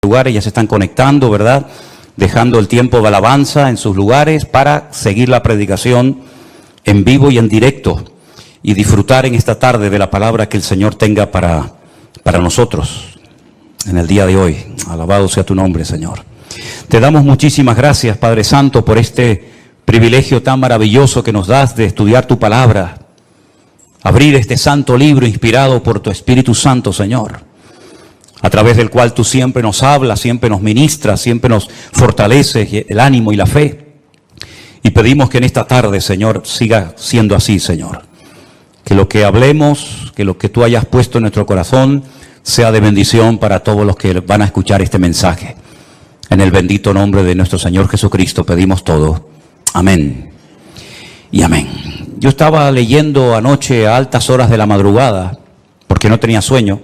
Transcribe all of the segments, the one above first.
lugares ya se están conectando, ¿verdad? Dejando el tiempo de alabanza en sus lugares para seguir la predicación en vivo y en directo y disfrutar en esta tarde de la palabra que el Señor tenga para nosotros en el día de hoy. Alabado sea tu nombre, Señor. Te damos muchísimas gracias, Padre Santo, por este privilegio tan maravilloso que nos das de estudiar tu palabra, abrir este santo libro inspirado por tu Espíritu Santo, Señor, a través del cual tú siempre nos hablas, siempre nos ministras, siempre nos fortaleces el ánimo y la fe. Y pedimos que en esta tarde, Señor, siga siendo así, Señor. Que lo que hablemos, que lo que tú hayas puesto en nuestro corazón, sea de bendición para todos los que van a escuchar este mensaje. En el bendito nombre de nuestro Señor Jesucristo pedimos todo. Amén y amén. Yo estaba leyendo anoche a altas horas de la madrugada, porque no tenía sueño,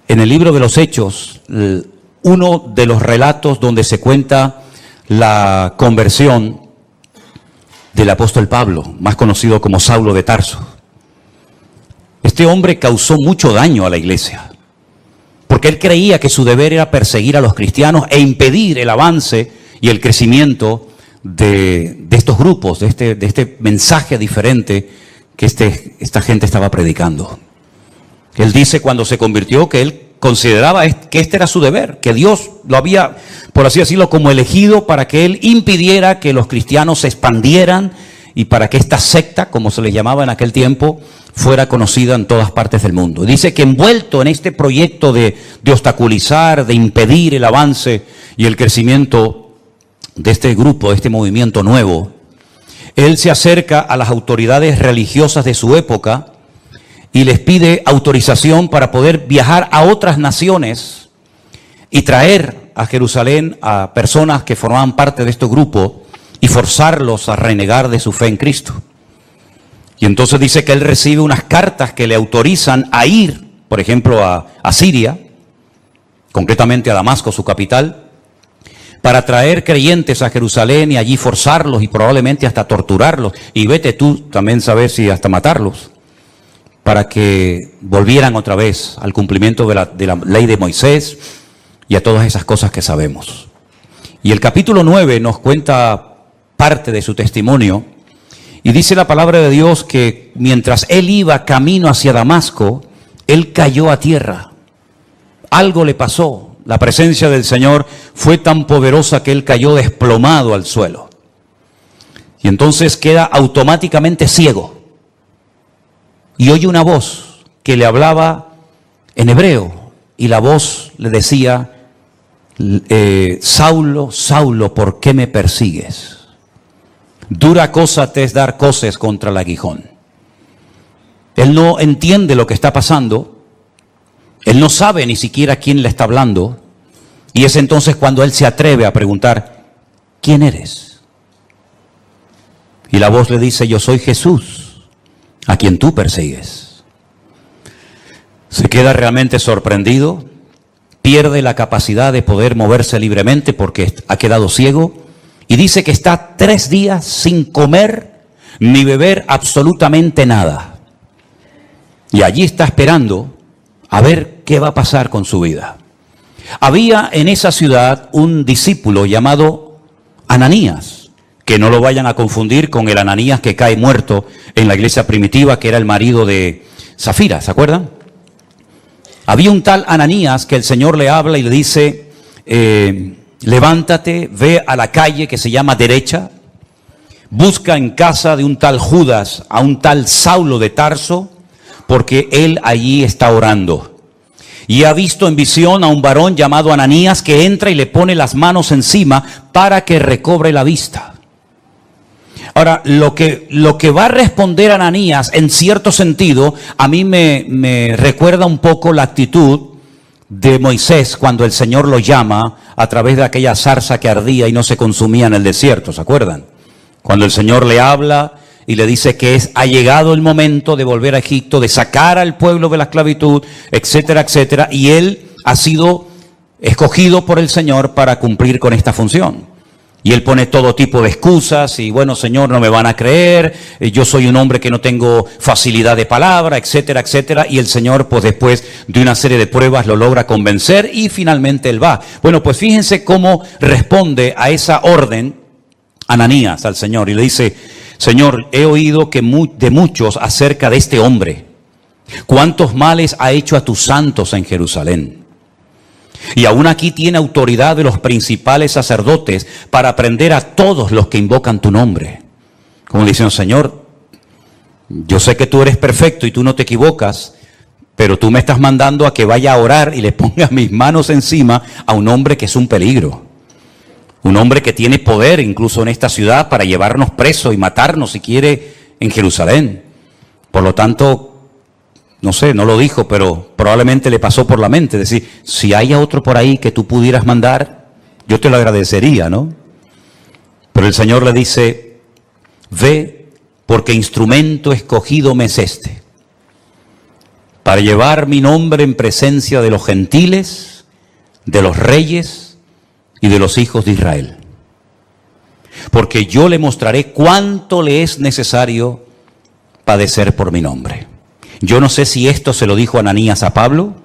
en el libro de los Hechos, uno de los relatos donde se cuenta la conversión del apóstol Pablo, más conocido como Saulo de Tarso. Este hombre causó mucho daño a la iglesia, porque él creía que su deber era perseguir a los cristianos e impedir el avance y el crecimiento de estos grupos, de este mensaje diferente que esta gente estaba predicando. Él dice cuando se convirtió que él consideraba que este era su deber, que Dios lo había, por así decirlo, como elegido para que él impidiera que los cristianos se expandieran y para que esta secta, como se le llamaba en aquel tiempo, fuera conocida en todas partes del mundo. Dice que envuelto en este proyecto de obstaculizar, de impedir el avance y el crecimiento de este grupo, de este movimiento nuevo, él se acerca a las autoridades religiosas de su época y les pide autorización para poder viajar a otras naciones y traer a Jerusalén a personas que formaban parte de este grupo y forzarlos a renegar de su fe en Cristo. Y entonces dice que él recibe unas cartas que le autorizan a ir, por ejemplo, a Siria, concretamente a Damasco, su capital, para traer creyentes a Jerusalén y allí forzarlos y probablemente hasta torturarlos. Y vete tú también sabes si hasta matarlos, para que volvieran otra vez al cumplimiento de la ley de Moisés y a todas esas cosas que sabemos. Y el capítulo 9 nos cuenta parte de su testimonio y dice la palabra de Dios que mientras él iba camino hacia Damasco, él cayó a tierra. Algo le pasó. La presencia del Señor fue tan poderosa que él cayó desplomado al suelo. Y entonces queda automáticamente ciego. Y oye una voz que le hablaba en hebreo, y la voz le decía, Saulo, Saulo, ¿por qué me persigues? Dura cosa te es dar coces contra el aguijón. Él no entiende lo que está pasando, él no sabe ni siquiera quién le está hablando, y es entonces cuando él se atreve a preguntar, ¿quién eres? Y la voz le dice, yo soy Jesús, a quien tú persigues. Se queda realmente sorprendido, pierde la capacidad de poder moverse libremente porque ha quedado ciego y dice que está 3 días sin comer ni beber absolutamente nada. Y allí está esperando a ver qué va a pasar con su vida. Había en esa ciudad un discípulo llamado Ananías, que no lo vayan a confundir con el Ananías que cae muerto en la iglesia primitiva, que era el marido de Zafira, ¿se acuerdan? Había un tal Ananías que el Señor le habla y le dice, levántate, ve a la calle que se llama derecha, busca en casa de un tal Judas a un tal Saulo de Tarso, porque él allí está orando. Y ha visto en visión a un varón llamado Ananías que entra y le pone las manos encima para que recobre la vista. Ahora, lo que va a responder Ananías, en cierto sentido, a mí me recuerda un poco la actitud de Moisés cuando el Señor lo llama a través de aquella zarza que ardía y no se consumía en el desierto, ¿se acuerdan? Cuando el Señor le habla y le dice que ha llegado el momento de volver a Egipto, de sacar al pueblo de la esclavitud, etcétera, etcétera, y él ha sido escogido por el Señor para cumplir con esta función. Y él pone todo tipo de excusas y bueno, Señor, no me van a creer, yo soy un hombre que no tengo facilidad de palabra, etcétera, etcétera. Y el Señor, pues después de una serie de pruebas, lo logra convencer y finalmente él va. Bueno, pues fíjense cómo responde a esa orden Ananías al Señor y le dice: Señor, he oído de muchos acerca de este hombre, cuántos males ha hecho a tus santos en Jerusalén. Y aún aquí tiene autoridad de los principales sacerdotes para prender a todos los que invocan tu nombre. Como diciendo: Señor, yo sé que tú eres perfecto y tú no te equivocas, pero tú me estás mandando a que vaya a orar y le ponga mis manos encima a un hombre que es un peligro. Un hombre que tiene poder incluso en esta ciudad para llevarnos presos y matarnos si quiere en Jerusalén. Por lo tanto, no sé, no lo dijo, pero probablemente le pasó por la mente decir: si hay otro por ahí que tú pudieras mandar, yo te lo agradecería, ¿no? Pero el Señor le dice: ve, porque instrumento escogido me es este, para llevar mi nombre en presencia de los gentiles, de los reyes y de los hijos de Israel. Porque yo le mostraré cuánto le es necesario padecer por mi nombre. Yo no sé si esto se lo dijo Ananías a Pablo,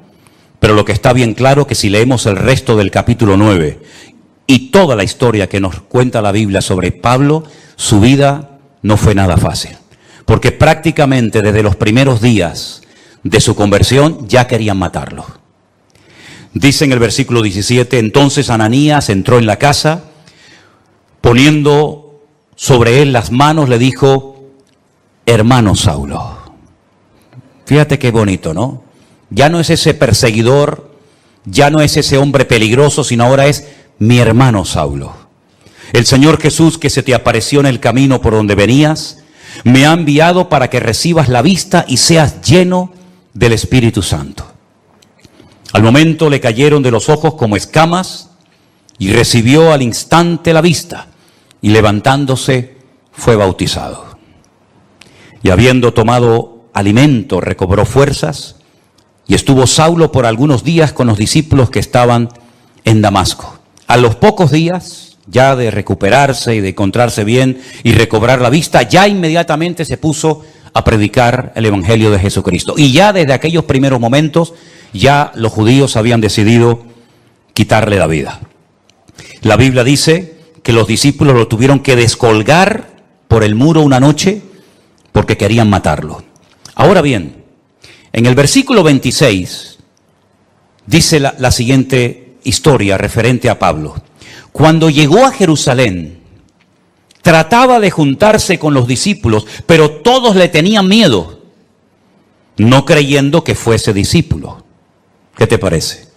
pero lo que está bien claro que si leemos el resto del capítulo 9 y toda la historia que nos cuenta la Biblia sobre Pablo, su vida no fue nada fácil. Porque prácticamente desde los primeros días de su conversión ya querían matarlo. Dice en el versículo 17: entonces Ananías entró en la casa, poniendo sobre él las manos, le dijo: hermano Saulo. Fíjate qué bonito, ¿no? Ya no es ese perseguidor, ya no es ese hombre peligroso, sino ahora es mi hermano Saulo. El Señor Jesús, que se te apareció en el camino por donde venías, me ha enviado para que recibas la vista y seas lleno del Espíritu Santo. Al momento le cayeron de los ojos como escamas y recibió al instante la vista, y levantándose fue bautizado. Y habiendo tomado alimento, recobró fuerzas, y estuvo Saulo por algunos días con los discípulos que estaban en Damasco. A los pocos días, ya de recuperarse y de encontrarse bien y recobrar la vista, ya inmediatamente se puso a predicar el Evangelio de Jesucristo. Y ya desde aquellos primeros momentos, ya los judíos habían decidido quitarle la vida. La Biblia dice que los discípulos lo tuvieron que descolgar por el muro una noche porque querían matarlo. Ahora bien, en el versículo 26 dice la siguiente historia referente a Pablo. Cuando llegó a Jerusalén, trataba de juntarse con los discípulos, pero todos le tenían miedo, no creyendo que fuese discípulo. ¿Qué te parece?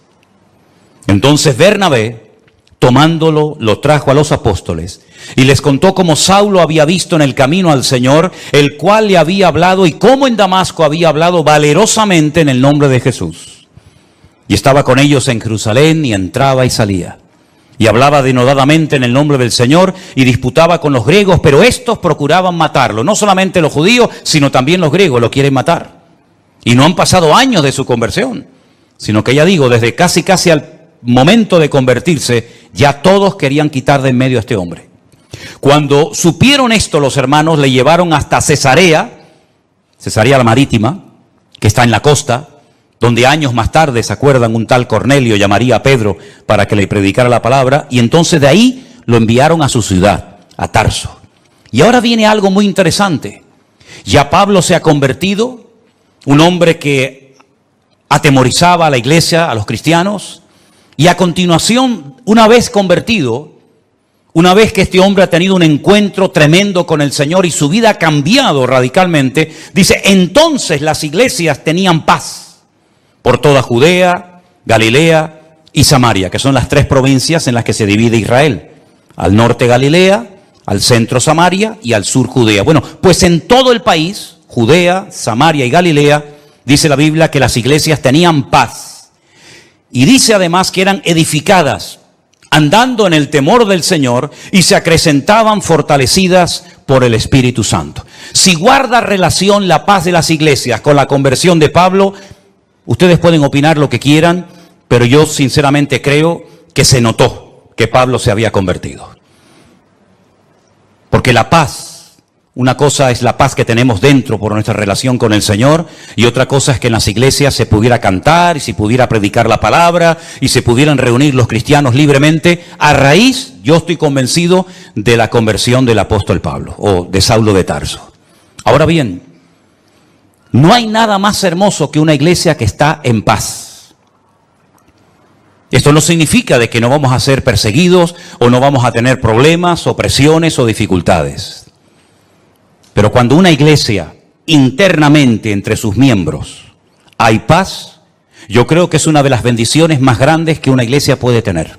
Entonces Bernabé, tomándolo, lo trajo a los apóstoles y les contó cómo Saulo había visto en el camino al Señor, el cual le había hablado, y cómo en Damasco había hablado valerosamente en el nombre de Jesús. Y estaba con ellos en Jerusalén y entraba y salía. Y hablaba denodadamente en el nombre del Señor y disputaba con los griegos, pero estos procuraban matarlo. No solamente los judíos, sino también los griegos lo quieren matar. Y no han pasado años de su conversión, sino que ya digo, desde casi al momento de convertirse, ya todos querían quitar de en medio a este hombre. Cuando supieron esto, los hermanos le llevaron hasta Cesarea la Marítima, que está en la costa, donde años más tarde, ¿se acuerdan? Un tal Cornelio llamaría a Pedro para que le predicara la palabra, y entonces de ahí lo enviaron a su ciudad, a Tarso. Y ahora viene algo muy interesante. Ya Pablo se ha convertido, un hombre que atemorizaba a la iglesia, a los cristianos, y a continuación, una vez convertido, una vez que este hombre ha tenido un encuentro tremendo con el Señor y su vida ha cambiado radicalmente, dice: entonces las iglesias tenían paz por toda Judea, Galilea y Samaria, que son las tres provincias en las que se divide Israel. Al norte Galilea, al centro Samaria y al sur Judea. Bueno, pues en todo el país, Judea, Samaria y Galilea, dice la Biblia que las iglesias tenían paz. Y dice además que eran edificadas, andando en el temor del Señor, y se acrecentaban fortalecidas por el Espíritu Santo. Si guarda relación la paz de las iglesias con la conversión de Pablo, ustedes pueden opinar lo que quieran, pero yo sinceramente creo que se notó que Pablo se había convertido. Porque la paz, una cosa es la paz que tenemos dentro por nuestra relación con el Señor, y otra cosa es que en las iglesias se pudiera cantar y se pudiera predicar la palabra y se pudieran reunir los cristianos libremente a raíz, yo estoy convencido, de la conversión del apóstol Pablo o de Saulo de Tarso. Ahora bien, no hay nada más hermoso que una iglesia que está en paz. Esto no significa de que no vamos a ser perseguidos o no vamos a tener problemas o presiones o dificultades. Pero cuando una iglesia internamente entre sus miembros hay paz, yo creo que es una de las bendiciones más grandes que una iglesia puede tener.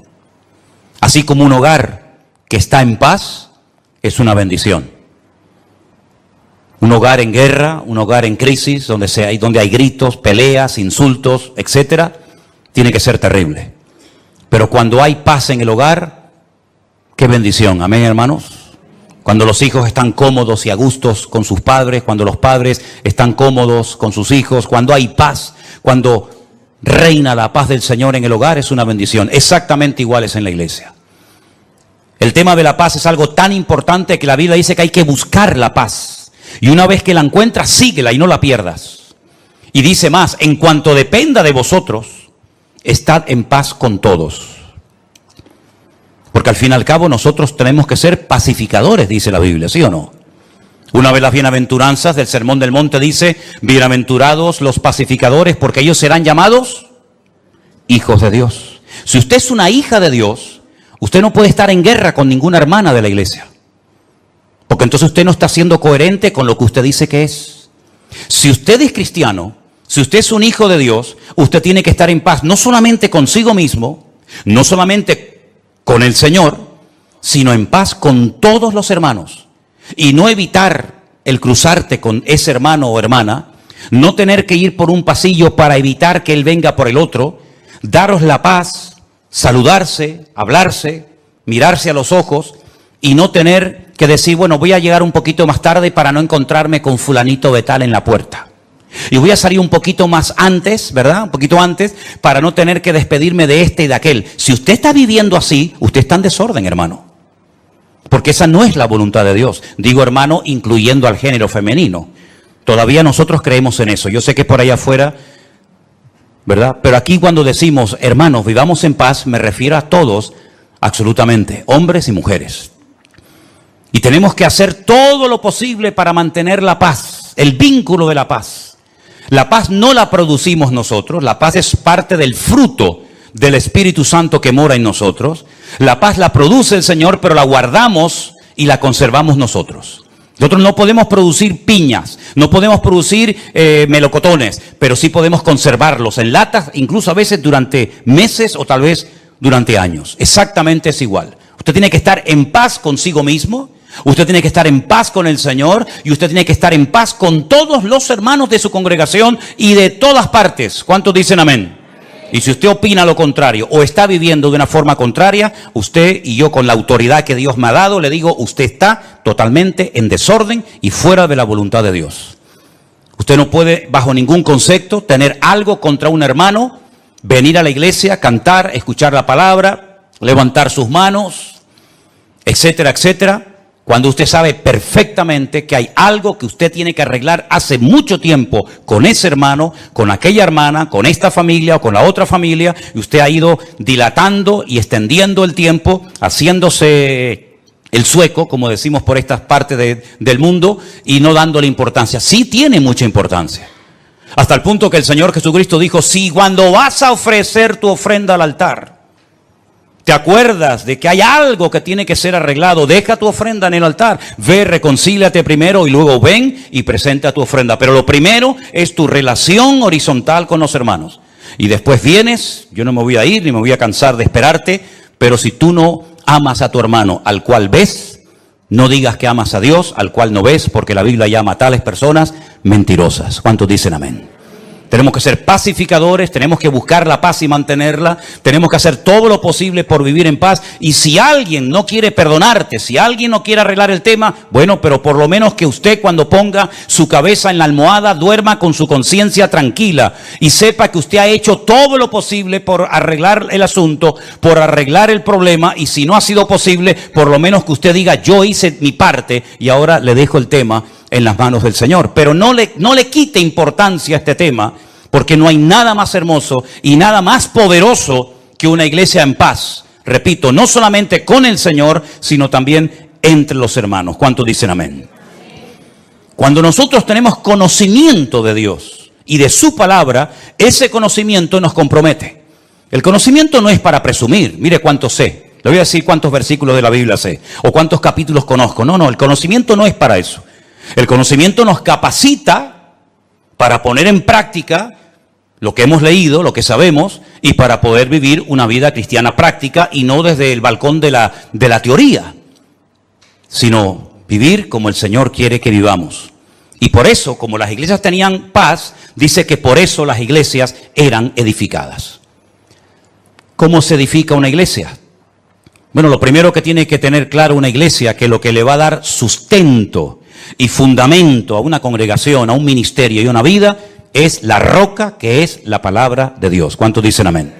Así como un hogar que está en paz es una bendición. Un hogar en guerra, un hogar en crisis, donde hay gritos, peleas, insultos, etcétera, tiene que ser terrible. Pero cuando hay paz en el hogar, qué bendición, amén, hermanos. Cuando los hijos están cómodos y a gustos con sus padres, cuando los padres están cómodos con sus hijos, cuando hay paz, cuando reina la paz del Señor en el hogar, es una bendición. Exactamente igual es en la iglesia. El tema de la paz es algo tan importante que la Biblia dice que hay que buscar la paz. Y una vez que la encuentras, síguela y no la pierdas. Y dice más, en cuanto dependa de vosotros, estad en paz con todos. Porque al fin y al cabo nosotros tenemos que ser pacificadores, dice la Biblia, ¿sí o no? Una de las bienaventuranzas del Sermón del Monte dice, bienaventurados los pacificadores, porque ellos serán llamados hijos de Dios. Si usted es una hija de Dios, usted no puede estar en guerra con ninguna hermana de la iglesia. Porque entonces usted no está siendo coherente con lo que usted dice que es. Si usted es cristiano, si usted es un hijo de Dios, usted tiene que estar en paz, no solamente consigo mismo, no solamente con el Señor, sino en paz con todos los hermanos. Y no evitar el cruzarte con ese hermano o hermana, no tener que ir por un pasillo para evitar que él venga por el otro, daros la paz, saludarse, hablarse, mirarse a los ojos y no tener que decir, bueno, voy a llegar un poquito más tarde para no encontrarme con fulanito de tal en la puerta. Y voy a salir un poquito más antes, ¿verdad? Un poquito antes, para no tener que despedirme de este y de aquel. Si usted está viviendo así, usted está en desorden, hermano. Porque esa no es la voluntad de Dios. Digo, hermano, incluyendo al género femenino. Todavía nosotros creemos en eso. Yo sé que por allá afuera, ¿verdad? Pero aquí cuando decimos, hermanos, vivamos en paz, me refiero a todos, absolutamente, hombres y mujeres. Y tenemos que hacer todo lo posible para mantener la paz, el vínculo de la paz. La paz no la producimos nosotros, la paz es parte del fruto del Espíritu Santo que mora en nosotros. La paz la produce el Señor, pero la guardamos y la conservamos nosotros. Nosotros no podemos producir piñas, no podemos producir melocotones, pero sí podemos conservarlos en latas, incluso a veces durante meses o tal vez durante años. Exactamente es igual. Usted tiene que estar en paz consigo mismo. Usted tiene que estar en paz con el Señor y usted tiene que estar en paz con todos los hermanos de su congregación y de todas partes. ¿Cuántos dicen amén? Y si usted opina lo contrario o está viviendo de una forma contraria, usted y yo con la autoridad que Dios me ha dado, le digo, usted está totalmente en desorden y fuera de la voluntad de Dios. Usted no puede, bajo ningún concepto, tener algo contra un hermano, venir a la iglesia, cantar, escuchar la palabra, levantar sus manos, etcétera, etcétera. Cuando usted sabe perfectamente que hay algo que usted tiene que arreglar hace mucho tiempo con ese hermano, con aquella hermana, con esta familia o con la otra familia, y usted ha ido dilatando y extendiendo el tiempo, haciéndose el sueco, como decimos por estas partes del mundo, y no dándole importancia. Sí tiene mucha importancia. Hasta el punto que el Señor Jesucristo dijo, si cuando vas a ofrecer tu ofrenda al altar, te acuerdas de que hay algo que tiene que ser arreglado, deja tu ofrenda en el altar, ve, reconcíliate primero y luego ven y presenta tu ofrenda. Pero lo primero es tu relación horizontal con los hermanos. Y después vienes, yo no me voy a ir ni me voy a cansar de esperarte, pero si tú no amas a tu hermano al cual ves, no digas que amas a Dios al cual no ves, porque la Biblia llama a tales personas mentirosas. ¿Cuántos dicen amén? Tenemos que ser pacificadores, tenemos que buscar la paz y mantenerla, tenemos que hacer todo lo posible por vivir en paz. Y si alguien no quiere perdonarte, si alguien no quiere arreglar el tema, bueno, pero por lo menos que usted cuando ponga su cabeza en la almohada duerma con su conciencia tranquila y sepa que usted ha hecho todo lo posible por arreglar el asunto, por arreglar el problema, y si no ha sido posible, por lo menos que usted diga: yo hice mi parte y ahora le dejo el tema en las manos del Señor. Pero no le quite importancia a este tema, porque no hay nada más hermoso y nada más poderoso que una iglesia en paz. Repito, no solamente con el Señor, sino también entre los hermanos. ¿Cuántos dicen amén? Cuando nosotros tenemos conocimiento de Dios y de su palabra, ese conocimiento nos compromete. El conocimiento no es para presumir. Mire cuánto sé. Le voy a decir cuántos versículos de la Biblia sé o cuántos capítulos conozco. No, el conocimiento no es para eso. El conocimiento nos capacita para poner en práctica lo que hemos leído, lo que sabemos, y para poder vivir una vida cristiana práctica y no desde el balcón de la teoría, sino vivir como el Señor quiere que vivamos. Y por eso, como las iglesias tenían paz, dice que por eso las iglesias eran edificadas. ¿Cómo se edifica una iglesia? Bueno, lo primero que tiene que tener claro una iglesia, que lo que le va a dar sustento y fundamento a una congregación, a un ministerio y a una vida, es la roca, que es la palabra de Dios. ¿Cuántos dicen amén?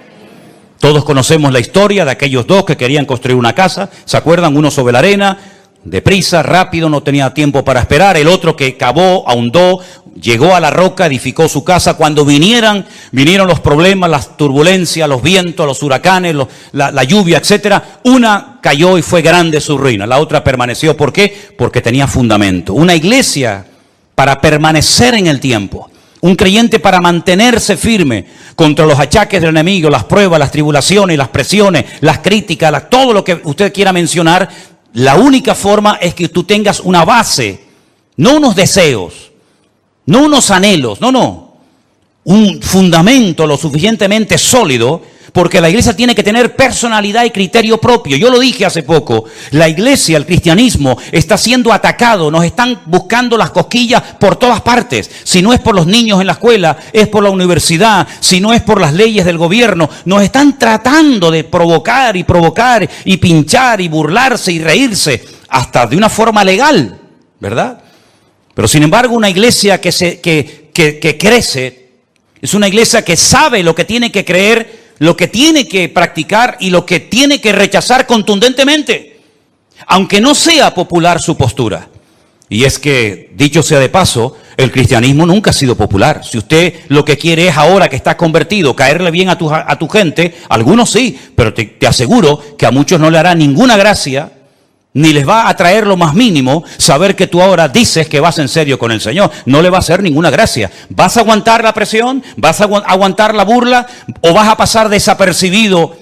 Todos conocemos la historia de aquellos dos que querían construir una casa. ¿Se acuerdan? Uno sobre la arena, deprisa, rápido, no tenía tiempo para esperar. El otro que cavó, ahondó, llegó a la roca, edificó su casa. Cuando vinieron los problemas, las turbulencias, los vientos, los huracanes, la lluvia, etcétera, una cayó y fue grande su ruina. La otra permaneció. ¿Por qué? Porque tenía fundamento. Una iglesia para permanecer en el tiempo. Un creyente para mantenerse firme contra los achaques del enemigo, las pruebas, las tribulaciones, las presiones, las críticas, todo lo que usted quiera mencionar. La única forma es que tú tengas una base, no unos deseos, no unos anhelos, no. Un fundamento lo suficientemente sólido, porque la iglesia tiene que tener personalidad y criterio propio. Yo lo dije hace poco, la iglesia, el cristianismo, está siendo atacado, nos están buscando las cosquillas por todas partes. Si no es por los niños en la escuela, es por la universidad, si no es por las leyes del gobierno, nos están tratando de provocar y pinchar y burlarse y reírse, hasta de una forma legal, ¿verdad? Pero sin embargo, una iglesia que crece, es una iglesia que sabe lo que tiene que creer, lo que tiene que practicar y lo que tiene que rechazar contundentemente, aunque no sea popular su postura. Y es que, dicho sea de paso, el cristianismo nunca ha sido popular. Si usted lo que quiere es, ahora que está convertido, caerle bien a tu gente, algunos sí, pero te aseguro que a muchos no le hará ninguna gracia, ni les va a traer lo más mínimo saber que tú ahora dices que vas en serio con el Señor. No le va a hacer ninguna gracia. ¿Vas a aguantar la presión? ¿Vas a aguantar la burla? ¿O vas a pasar desapercibido?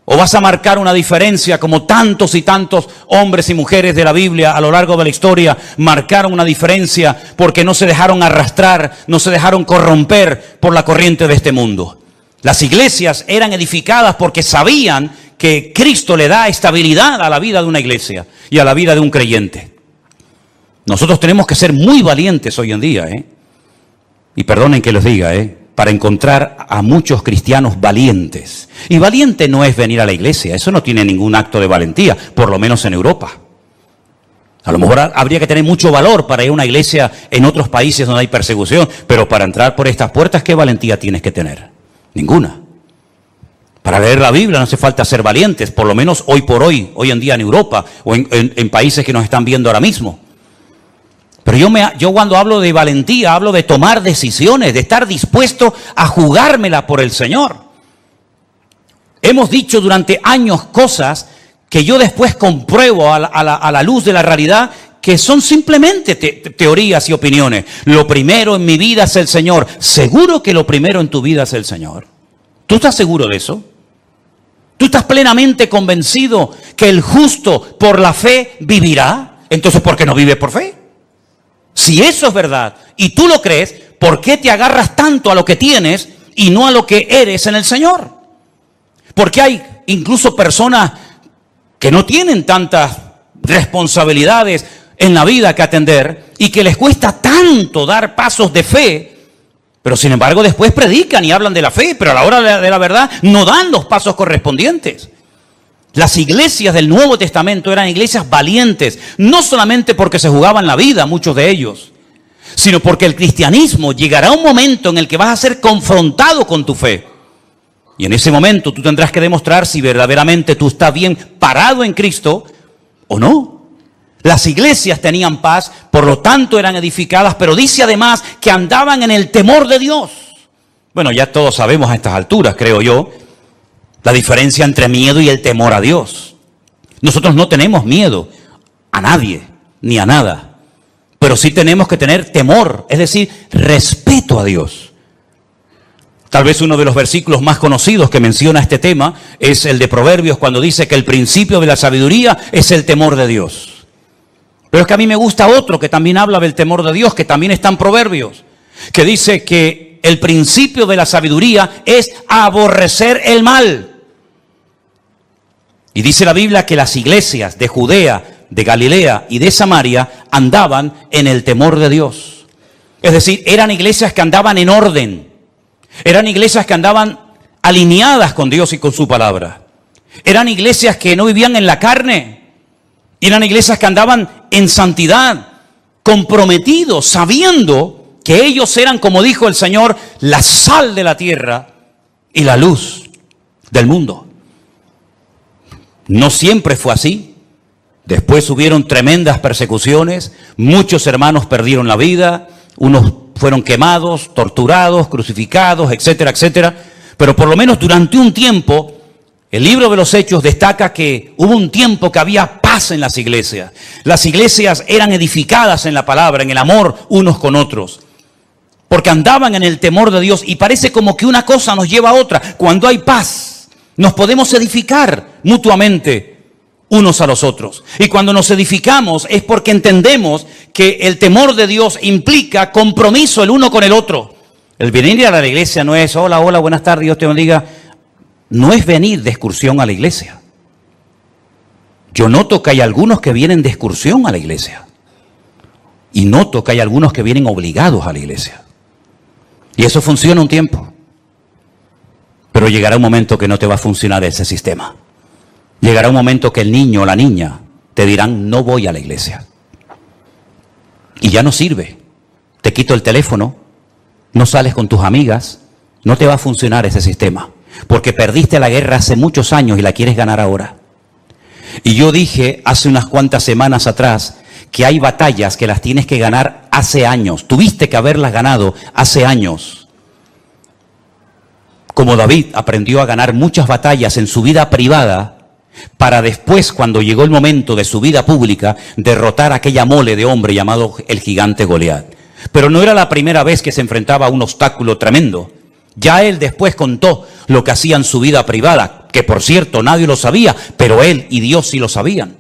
¿O vas a marcar una diferencia como tantos y tantos hombres y mujeres de la Biblia a lo largo de la historia marcaron una diferencia porque no se dejaron arrastrar, no se dejaron corromper por la corriente de este mundo? Las iglesias eran edificadas porque sabían que Cristo le da estabilidad a la vida de una iglesia y a la vida de un creyente. Nosotros tenemos que ser muy valientes hoy en día, y perdonen que les diga, para encontrar a muchos cristianos valientes. Y valiente no es venir a la iglesia, eso no tiene ningún acto de valentía, por lo menos en Europa. A lo mejor habría que tener mucho valor para ir a una iglesia en otros países donde hay persecución, pero para entrar por estas puertas, ¿qué valentía tienes que tener? Ninguna. Para leer la Biblia no hace falta ser valientes, por lo menos hoy por hoy, hoy en día en Europa o en países que nos están viendo ahora mismo. Pero yo cuando hablo de valentía, hablo de tomar decisiones, de estar dispuesto a jugármela por el Señor. Hemos dicho durante años cosas que yo después compruebo a la luz de la realidad, que son simplemente teorías y opiniones. Lo primero en mi vida es el Señor. ¿Seguro que lo primero en tu vida es el Señor? ¿Tú estás seguro de eso? ¿Tú estás plenamente convencido que el justo por la fe vivirá? Entonces, ¿por qué no vive por fe? Si eso es verdad y tú lo crees, ¿por qué te agarras tanto a lo que tienes y no a lo que eres en el Señor? Porque hay incluso personas que no tienen tantas responsabilidades en la vida que atender y que les cuesta tanto dar pasos de fe Pero sin embargo después predican y hablan de la fe, pero a la hora de la verdad no dan los pasos correspondientes. Las iglesias del Nuevo Testamento eran iglesias valientes, no solamente porque se jugaban la vida, muchos de ellos, sino porque el cristianismo llegará un momento en el que vas a ser confrontado con tu fe. Y en ese momento tú tendrás que demostrar si verdaderamente tú estás bien parado en Cristo o no. Las iglesias tenían paz, por lo tanto eran edificadas, pero dice además que andaban en el temor de Dios. Bueno, ya todos sabemos a estas alturas, creo yo, la diferencia entre miedo y el temor a Dios. Nosotros no tenemos miedo a nadie, ni a nada, pero sí tenemos que tener temor, es decir, respeto a Dios. Tal vez uno de los versículos más conocidos que menciona este tema es el de Proverbios, cuando dice que el principio de la sabiduría es el temor de Dios. Pero es que a mí me gusta otro que también habla del temor de Dios, que también está en Proverbios, que dice que el principio de la sabiduría es aborrecer el mal. Y dice la Biblia que las iglesias de Judea, de Galilea y de Samaria andaban en el temor de Dios. Es decir, eran iglesias que andaban en orden. Eran iglesias que andaban alineadas con Dios y con su palabra. Eran iglesias que no vivían en la carne. Eran iglesias que andaban en santidad, comprometidos, sabiendo que ellos eran, como dijo el Señor, la sal de la tierra y la luz del mundo. No siempre fue así. Después hubieron tremendas persecuciones, muchos hermanos perdieron la vida, unos fueron quemados, torturados, crucificados, etcétera, etcétera. Pero por lo menos durante un tiempo, el libro de los Hechos destaca que hubo un tiempo que había paz en las iglesias. Las iglesias eran edificadas en la palabra, en el amor unos con otros, porque andaban en el temor de Dios. Y parece como que una cosa nos lleva a otra. Cuando hay paz, nos podemos edificar mutuamente unos a los otros. Y cuando nos edificamos es porque entendemos que el temor de Dios implica compromiso el uno con el otro. El venir a la iglesia no es, hola, hola, buenas tardes, Dios te bendiga. No es venir de excursión a la iglesia. Yo noto que hay algunos que vienen de excursión a la iglesia. Y noto que hay algunos que vienen obligados a la iglesia. Y eso funciona un tiempo. Pero llegará un momento que no te va a funcionar ese sistema. Llegará un momento que el niño o la niña te dirán, no voy a la iglesia. Y ya no sirve. Te quito el teléfono, no sales con tus amigas, no te va a funcionar ese sistema. Porque perdiste la guerra hace muchos años y la quieres ganar ahora. Y yo dije hace unas cuantas semanas atrás que hay batallas que las tienes que ganar hace años. Tuviste que haberlas ganado hace años. Como David aprendió a ganar muchas batallas en su vida privada, para después, cuando llegó el momento de su vida pública, derrotar a aquella mole de hombre llamado el gigante Goliat. Pero no era la primera vez que se enfrentaba a un obstáculo tremendo. Ya él después contó lo que hacía en su vida privada, que por cierto nadie lo sabía, pero él y Dios sí lo sabían.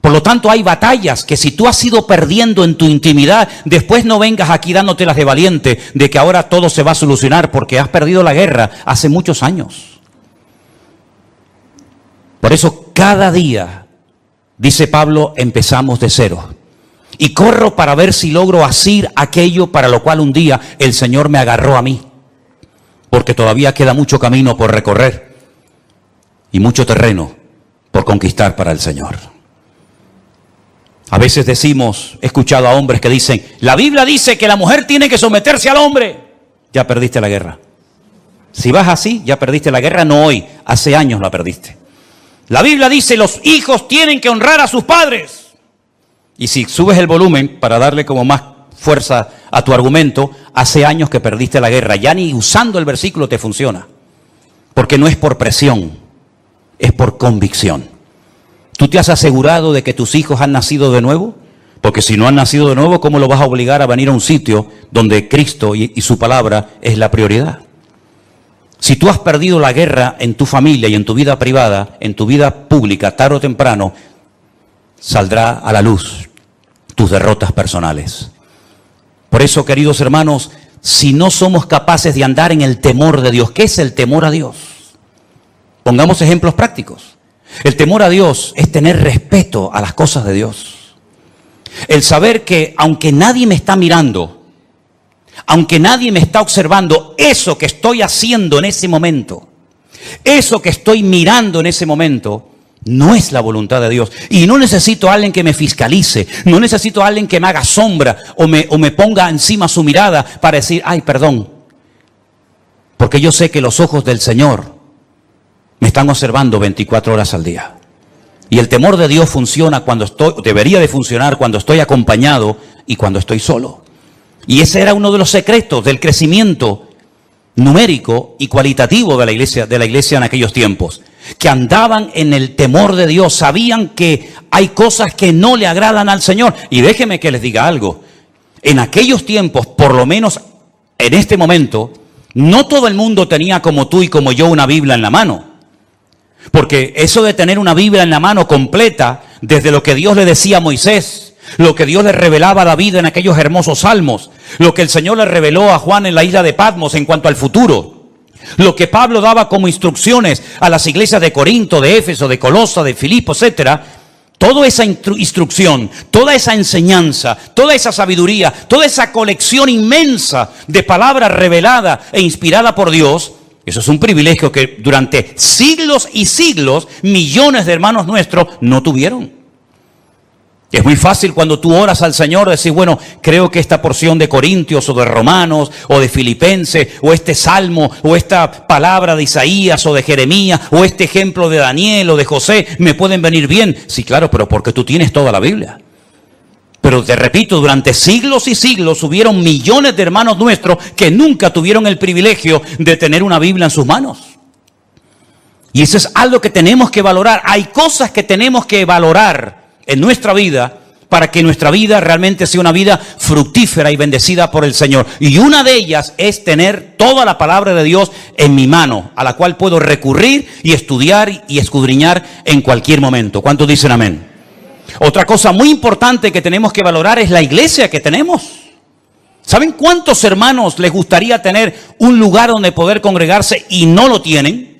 Por lo tanto, hay batallas que si tú has ido perdiendo en tu intimidad, después no vengas aquí dándotelas de valiente, de que ahora todo se va a solucionar, porque has perdido la guerra hace muchos años. Por eso, cada día, dice Pablo, empezamos de cero. Y corro para ver si logro asir aquello para lo cual un día el Señor me agarró a mí. Porque todavía queda mucho camino por recorrer y mucho terreno por conquistar para el Señor. A veces decimos, he escuchado a hombres que dicen, la Biblia dice que la mujer tiene que someterse al hombre. Ya perdiste la guerra. Si vas así, ya perdiste la guerra, no hoy, hace años la perdiste. La Biblia dice, los hijos tienen que honrar a sus padres. Y si subes el volumen para darle como más fuerza a tu argumento, hace años que perdiste la guerra. Ya ni usando el versículo te funciona. Porque no es por presión, es por convicción. ¿Tú te has asegurado de que tus hijos han nacido de nuevo? Porque si no han nacido de nuevo, ¿cómo lo vas a obligar a venir a un sitio donde Cristo y su palabra es la prioridad? Si tú has perdido la guerra en tu familia y en tu vida privada, en tu vida pública, tarde o temprano, saldrá a la luz tus derrotas personales. Por eso, queridos hermanos, si no somos capaces de andar en el temor de Dios, ¿qué es el temor a Dios? Pongamos ejemplos prácticos. El temor a Dios es tener respeto a las cosas de Dios. El saber que aunque nadie me está mirando, aunque nadie me está observando, eso que estoy haciendo en ese momento, eso que estoy mirando en ese momento, no es la voluntad de Dios. Y no necesito a alguien que me fiscalice, no necesito a alguien que me haga sombra o me ponga encima su mirada para decir, ay, perdón. Porque yo sé que los ojos del Señor me están observando 24 horas al día. Y el temor de Dios funciona debería de funcionar cuando estoy acompañado y cuando estoy solo. Y ese era uno de los secretos del crecimiento numérico y cualitativo de la iglesia en aquellos tiempos. Que andaban en el temor de Dios, sabían que hay cosas que no le agradan al Señor. Y déjenme que les diga algo. En aquellos tiempos, por lo menos en este momento, no todo el mundo tenía como tú y como yo una Biblia en la mano. Porque eso de tener una Biblia en la mano completa, desde lo que Dios le decía a Moisés, lo que Dios le revelaba a David en aquellos hermosos salmos, lo que el Señor le reveló a Juan en la isla de Patmos en cuanto al futuro, lo que Pablo daba como instrucciones a las iglesias de Corinto, de Éfeso, de Colosa, de Filipo, etcétera. Toda esa instrucción, toda esa enseñanza, toda esa sabiduría, toda esa colección inmensa de palabras revelada e inspirada por Dios, eso es un privilegio que durante siglos y siglos millones de hermanos nuestros no tuvieron. Es muy fácil cuando tú oras al Señor decir, bueno, creo que esta porción de Corintios o de Romanos o de Filipenses o este salmo o esta palabra de Isaías o de Jeremías o este ejemplo de Daniel o de José me pueden venir bien. Sí, claro, pero porque tú tienes toda la Biblia. Pero te repito, durante siglos y siglos hubieron millones de hermanos nuestros que nunca tuvieron el privilegio de tener una Biblia en sus manos. Y eso es algo que tenemos que valorar. Hay cosas que tenemos que valorar en nuestra vida para que nuestra vida realmente sea una vida fructífera y bendecida por el Señor. Y una de ellas es tener toda la palabra de Dios en mi mano, a la cual puedo recurrir y estudiar y escudriñar en cualquier momento. ¿Cuántos dicen amén? Otra cosa muy importante que tenemos que valorar es la iglesia que tenemos. ¿Saben cuántos hermanos les gustaría tener un lugar donde poder congregarse y no lo tienen?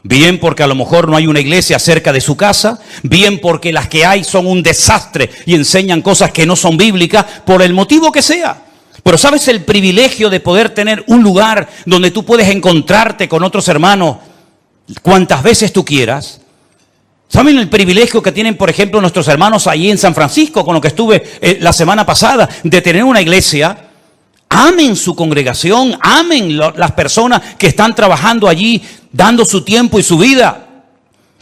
Bien porque a lo mejor no hay una iglesia cerca de su casa, bien porque las que hay son un desastre y enseñan cosas que no son bíblicas, por el motivo que sea. Pero ¿sabes el privilegio de poder tener un lugar donde tú puedes encontrarte con otros hermanos cuantas veces tú quieras? ¿Saben el privilegio que tienen, por ejemplo, nuestros hermanos allí en San Francisco, con lo que estuve la semana pasada, de tener una iglesia? Amen su congregación, amen las personas que están trabajando allí, dando su tiempo y su vida.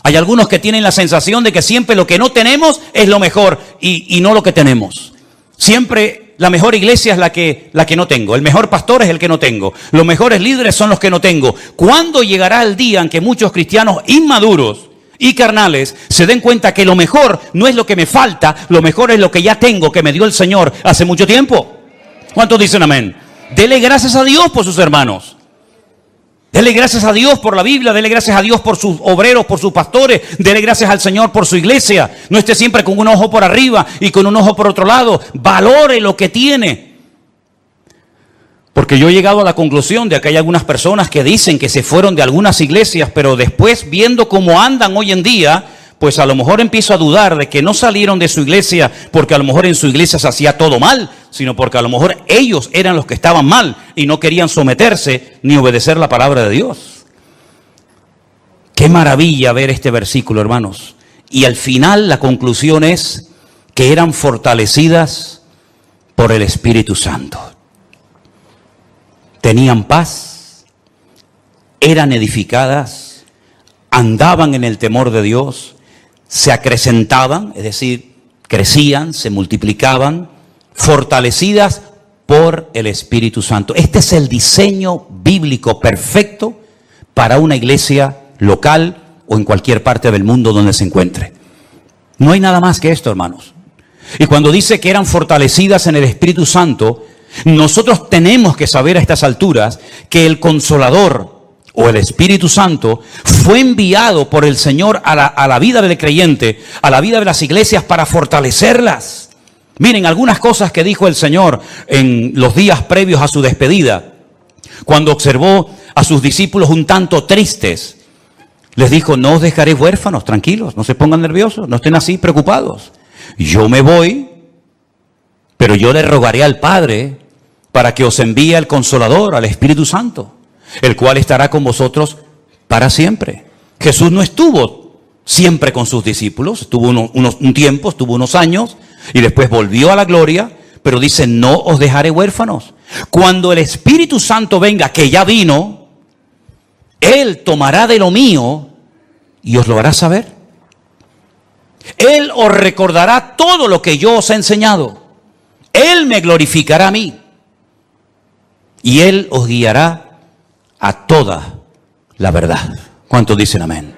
Hay algunos que tienen la sensación de que siempre lo que no tenemos es lo mejor y no lo que tenemos. Siempre la mejor iglesia es la que no tengo, el mejor pastor es el que no tengo, los mejores líderes son los que no tengo. ¿Cuándo llegará el día en que muchos cristianos inmaduros y carnales se den cuenta que lo mejor no es lo que me falta, lo mejor es lo que ya tengo, que me dio el Señor hace mucho tiempo? ¿Cuántos dicen amén? Dele gracias a Dios por sus hermanos. Dele gracias a Dios por la Biblia, dele gracias a Dios por sus obreros, por sus pastores, dele gracias al Señor por su iglesia. No esté siempre con un ojo por arriba y con un ojo por otro lado. Valore lo que tiene. Porque yo he llegado a la conclusión de que hay algunas personas que dicen que se fueron de algunas iglesias, pero después viendo cómo andan hoy en día, pues a lo mejor empiezo a dudar de que no salieron de su iglesia porque a lo mejor en su iglesia se hacía todo mal, sino porque a lo mejor ellos eran los que estaban mal y no querían someterse ni obedecer la palabra de Dios. Qué maravilla ver este versículo, hermanos. Y al final la conclusión es que eran fortalecidas por el Espíritu Santo. Tenían paz, eran edificadas, andaban en el temor de Dios, se acrecentaban, es decir, crecían, se multiplicaban, fortalecidas por el Espíritu Santo. Este es el diseño bíblico perfecto para una iglesia local o en cualquier parte del mundo donde se encuentre. No hay nada más que esto, hermanos. Y cuando dice que eran fortalecidas en el Espíritu Santo, nosotros tenemos que saber a estas alturas que el Consolador o el Espíritu Santo fue enviado por el Señor a la vida del creyente, a la vida de las iglesias para fortalecerlas. Miren, algunas cosas que dijo el Señor en los días previos a su despedida, cuando observó a sus discípulos un tanto tristes. Les dijo, no os dejaré huérfanos, tranquilos, no se pongan nerviosos, no estén así preocupados. Yo me voy, pero yo le rogaré al Padre para que os envíe el Consolador, al Espíritu Santo, el cual estará con vosotros para siempre. Jesús no estuvo siempre con sus discípulos, estuvo un tiempo, estuvo unos años, y después volvió a la gloria, pero dice, no os dejaré huérfanos. Cuando el Espíritu Santo venga, que ya vino, Él tomará de lo mío y os lo hará saber. Él os recordará todo lo que yo os he enseñado. Él me glorificará a mí. Y Él os guiará a toda la verdad. ¿Cuántos dicen amén?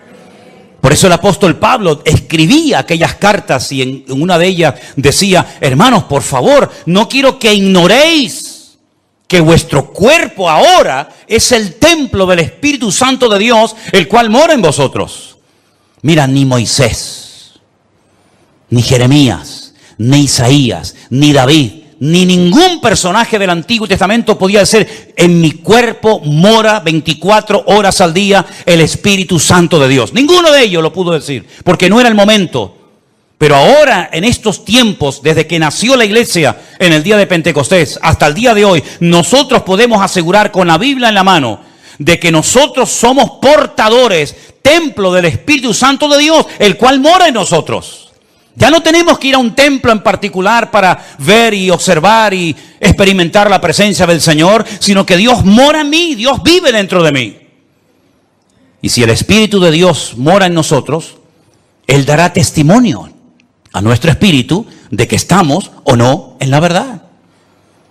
Por eso el apóstol Pablo escribía aquellas cartas y en una de ellas decía, hermanos, por favor, no quiero que ignoréis que vuestro cuerpo ahora es el templo del Espíritu Santo de Dios, el cual mora en vosotros. Mira, ni Moisés, ni Jeremías, ni Isaías, ni David, ni ningún personaje del Antiguo Testamento podía decir, en mi cuerpo mora 24 horas al día el Espíritu Santo de Dios. Ninguno de ellos lo pudo decir, porque no era el momento. Pero ahora, en estos tiempos, desde que nació la iglesia en el día de Pentecostés hasta el día de hoy, nosotros podemos asegurar con la Biblia en la mano de que nosotros somos portadores, templo del Espíritu Santo de Dios, el cual mora en nosotros. Ya no tenemos que ir a un templo en particular para ver y observar y experimentar la presencia del Señor, sino que Dios mora en mí, Dios vive dentro de mí. Y si el Espíritu de Dios mora en nosotros, Él dará testimonio a nuestro espíritu de que estamos o no en la verdad.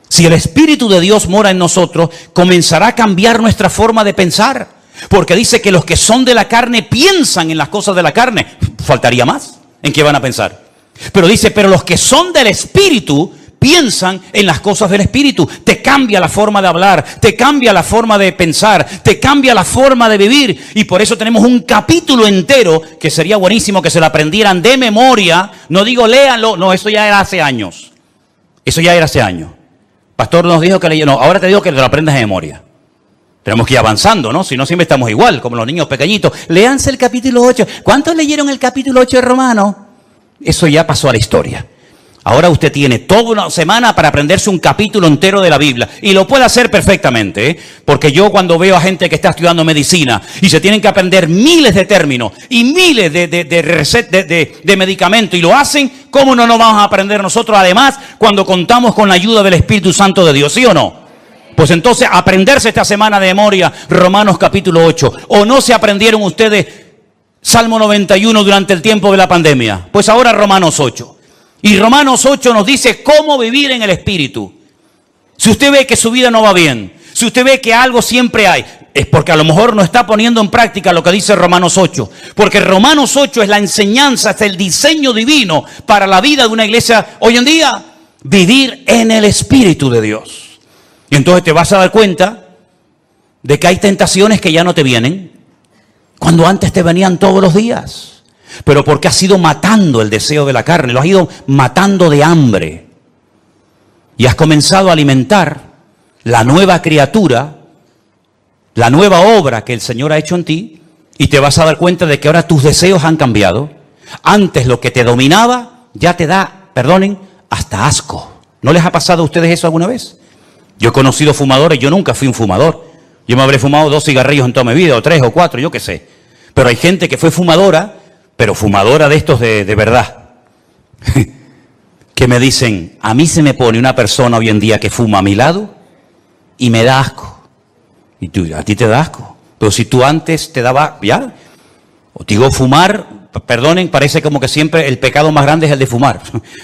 Si el Espíritu de Dios mora en nosotros, comenzará a cambiar nuestra forma de pensar. Porque dice que los que son de la carne piensan en las cosas de la carne. Faltaría más. ¿En qué van a pensar? Pero dice, pero los que son del Espíritu piensan en las cosas del Espíritu. Te cambia la forma de hablar, te cambia la forma de pensar, te cambia la forma de vivir. Y por eso tenemos un capítulo entero que sería buenísimo que se lo aprendieran de memoria. No digo léanlo, no, eso ya era hace años. Eso ya era hace años. Pastor nos dijo que leía, no, ahora te digo que te lo aprendas de memoria. Tenemos que ir avanzando, ¿no? Si no, siempre estamos igual, como los niños pequeñitos. Léanse el capítulo 8. ¿Cuántos leyeron el capítulo 8 de Romanos? Eso ya pasó a la historia. Ahora usted tiene toda una semana para aprenderse un capítulo entero de la Biblia. Y lo puede hacer perfectamente, ¿eh? Porque yo cuando veo a gente que está estudiando medicina y se tienen que aprender miles de términos y miles de medicamentos y lo hacen, ¿cómo no nos vamos a aprender nosotros? Además, cuando contamos con la ayuda del Espíritu Santo de Dios, ¿sí o no? Pues entonces, aprenderse esta semana de memoria Romanos capítulo 8. ¿O no se aprendieron ustedes Salmo 91 durante el tiempo de la pandemia? Pues ahora Romanos 8. Y Romanos 8 nos dice cómo vivir en el Espíritu. Si usted ve que su vida no va bien, si usted ve que algo siempre hay, es porque a lo mejor no está poniendo en práctica lo que dice Romanos 8. Porque Romanos 8 es la enseñanza, es el diseño divino para la vida de una iglesia hoy en día. Vivir en el Espíritu de Dios. Y entonces te vas a dar cuenta de que hay tentaciones que ya no te vienen, cuando antes te venían todos los días. Pero porque has ido matando el deseo de la carne, lo has ido matando de hambre. Y has comenzado a alimentar la nueva criatura, la nueva obra que el Señor ha hecho en ti, y te vas a dar cuenta de que ahora tus deseos han cambiado. Antes lo que te dominaba ya te da, perdonen, hasta asco. ¿No les ha pasado a ustedes eso alguna vez? Yo he conocido fumadores, yo nunca fui un fumador. Yo me habré fumado 2 cigarrillos en toda mi vida, o 3 o 4, yo qué sé. Pero hay gente que fue fumadora, pero fumadora de estos de verdad. Que me dicen, a mí se me pone una persona hoy en día que fuma a mi lado y me da asco. Y tú, a ti te da asco. Pero si tú antes te daba, ya. O digo fumar, perdonen, parece como que siempre el pecado más grande es el de fumar.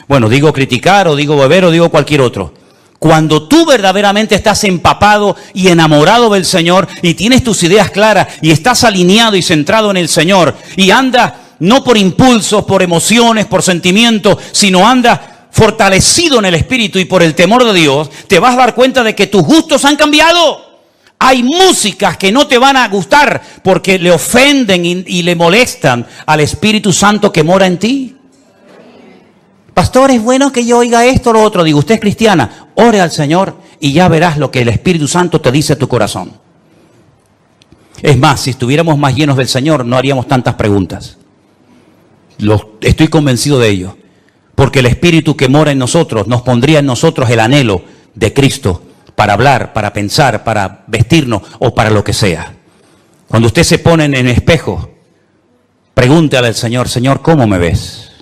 Bueno, digo criticar, o digo beber, o digo cualquier otro. Cuando tú verdaderamente estás empapado y enamorado del Señor y tienes tus ideas claras y estás alineado y centrado en el Señor y andas no por impulsos, por emociones, por sentimientos, sino andas fortalecido en el Espíritu y por el temor de Dios, te vas a dar cuenta de que tus gustos han cambiado. Hay músicas que no te van a gustar porque le ofenden y le molestan al Espíritu Santo que mora en ti. Pastor, es bueno que yo oiga esto o lo otro. Digo, usted es cristiana, ore al Señor y ya verás lo que el Espíritu Santo te dice a tu corazón. Es más, si estuviéramos más llenos del Señor, no haríamos tantas preguntas. Estoy convencido de ello. Porque el Espíritu que mora en nosotros nos pondría en nosotros el anhelo de Cristo para hablar, para pensar, para vestirnos o para lo que sea. Cuando usted se pone en el espejo, pregúntale al Señor, Señor, ¿cómo me ves?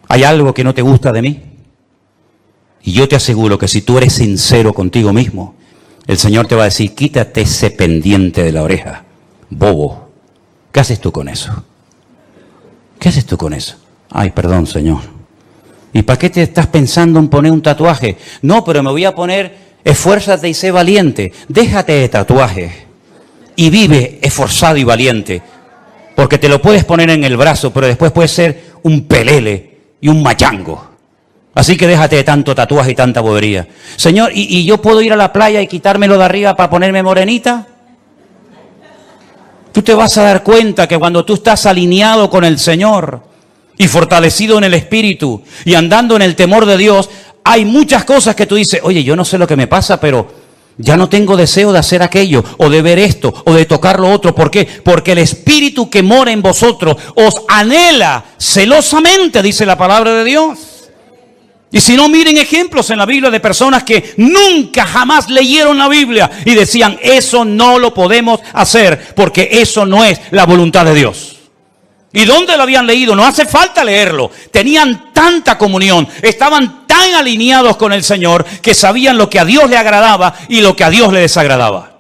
¿Hay algo que no te gusta de mí? Y yo te aseguro que si tú eres sincero contigo mismo, el Señor te va a decir, quítate ese pendiente de la oreja, bobo. ¿Qué haces tú con eso? ¿Qué haces tú con eso? Ay, perdón, Señor. ¿Y para qué te estás pensando en poner un tatuaje? No, pero me voy a poner, esfuérzate y sé valiente. Déjate de tatuaje y vive esforzado y valiente. Porque te lo puedes poner en el brazo, pero después puedes ser un pelele y un machango. Así que déjate de tanto tatuaje y tanta bobería. Señor, ¿y yo puedo ir a la playa y quitármelo de arriba para ponerme morenita? Tú te vas a dar cuenta que cuando tú estás alineado con el Señor y fortalecido en el Espíritu y andando en el temor de Dios, hay muchas cosas que tú dices, oye, yo no sé lo que me pasa, pero ya no tengo deseo de hacer aquello, o de ver esto, o de tocar lo otro. ¿Por qué? Porque el Espíritu que mora en vosotros os anhela celosamente, dice la palabra de Dios. Y si no, miren ejemplos en la Biblia de personas que nunca jamás leyeron la Biblia y decían, eso no lo podemos hacer porque eso no es la voluntad de Dios. ¿Y dónde lo habían leído? No hace falta leerlo. Tenían tanta comunión, estaban tan alineados con el Señor que sabían lo que a Dios le agradaba y lo que a Dios le desagradaba.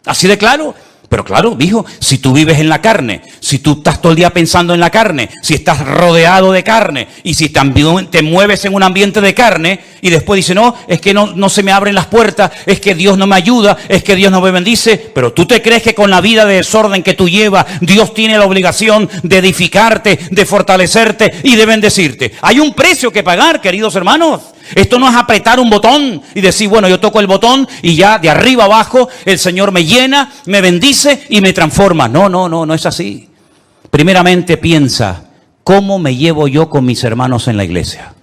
Así de claro. Pero claro, hijo, si tú vives en la carne, si tú estás todo el día pensando en la carne, si estás rodeado de carne y si también te mueves en un ambiente de carne y después dices, no, es que no se me abren las puertas, es que Dios no me ayuda, es que Dios no me bendice, pero tú te crees que con la vida de desorden que tú llevas, Dios tiene la obligación de edificarte, de fortalecerte y de bendecirte. Hay un precio que pagar, queridos hermanos. Esto no es apretar un botón y decir, bueno, yo toco el botón y ya de arriba abajo el Señor me llena, me bendice y me transforma. No es así. Primeramente piensa, ¿cómo me llevo yo con mis hermanos en la iglesia?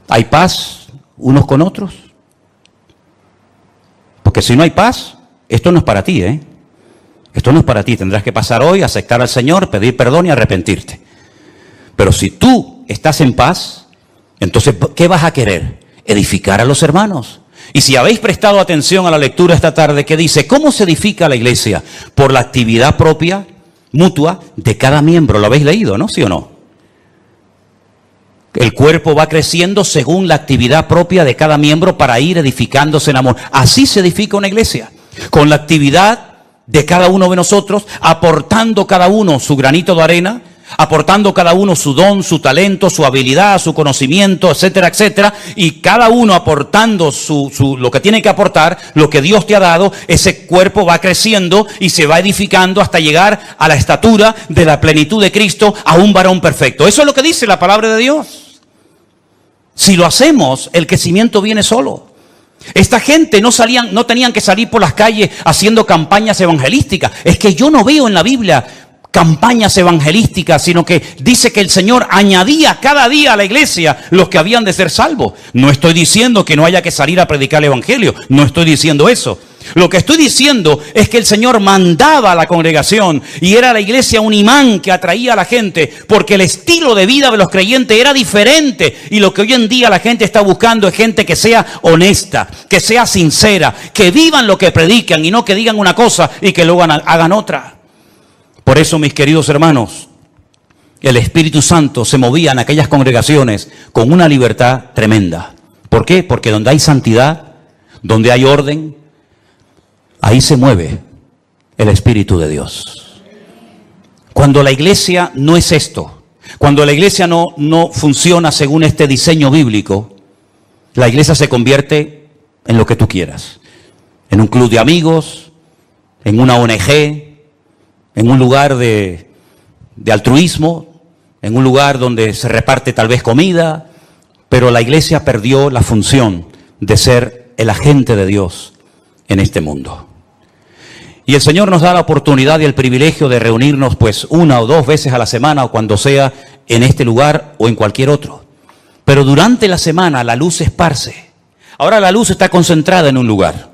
¿Hay paz unos con otros? Porque si no hay paz, esto no es para ti, ¿eh? Esto no es para ti. Tendrás que pasar hoy, aceptar al Señor, pedir perdón y arrepentirte. Pero si tú estás en paz, entonces, ¿qué vas a querer? Edificar a los hermanos. Y si habéis prestado atención a la lectura esta tarde, que dice, ¿cómo se edifica la iglesia? Por la actividad propia, mutua, de cada miembro. ¿Lo habéis leído, no? ¿Sí o no? El cuerpo va creciendo según la actividad propia de cada miembro para ir edificándose en amor. Así se edifica una iglesia. Con la actividad de cada uno de nosotros, aportando cada uno su granito de arena, aportando cada uno su don, su talento, su habilidad, su conocimiento, etcétera, etcétera, y cada uno aportando lo que tiene que aportar, lo que Dios te ha dado, ese cuerpo va creciendo y se va edificando hasta llegar a la estatura de la plenitud de Cristo, a un varón perfecto. Eso es lo que dice la palabra de Dios. Si lo hacemos, el crecimiento viene solo. Esta gente no tenían que salir por las calles haciendo campañas evangelísticas. Es que yo no veo en la Biblia campañas evangelísticas, sino que dice que el Señor añadía cada día a la iglesia los que habían de ser salvos. No estoy diciendo que no haya que salir a predicar el evangelio, no estoy diciendo eso. Lo que estoy diciendo es que el Señor mandaba a la congregación y era la iglesia un imán que atraía a la gente, porque el estilo de vida de los creyentes era diferente, y lo que hoy en día la gente está buscando es gente que sea honesta, que sea sincera, que vivan lo que predican y no que digan una cosa y que luego hagan otra. Por eso, mis queridos hermanos, el Espíritu Santo se movía en aquellas congregaciones con una libertad tremenda. ¿Por qué? Porque donde hay santidad, donde hay orden, ahí se mueve el Espíritu de Dios. Cuando la iglesia no es esto, cuando la iglesia no funciona según este diseño bíblico, la iglesia se convierte en lo que tú quieras. En un club de amigos, en una ONG, en un lugar de altruismo, en un lugar donde se reparte tal vez comida, pero la iglesia perdió la función de ser el agente de Dios en este mundo. Y el Señor nos da la oportunidad y el privilegio de reunirnos pues 1 o 2 veces a la semana o cuando sea en este lugar o en cualquier otro. Pero durante la semana la luz se esparce. Ahora la luz está concentrada en un lugar.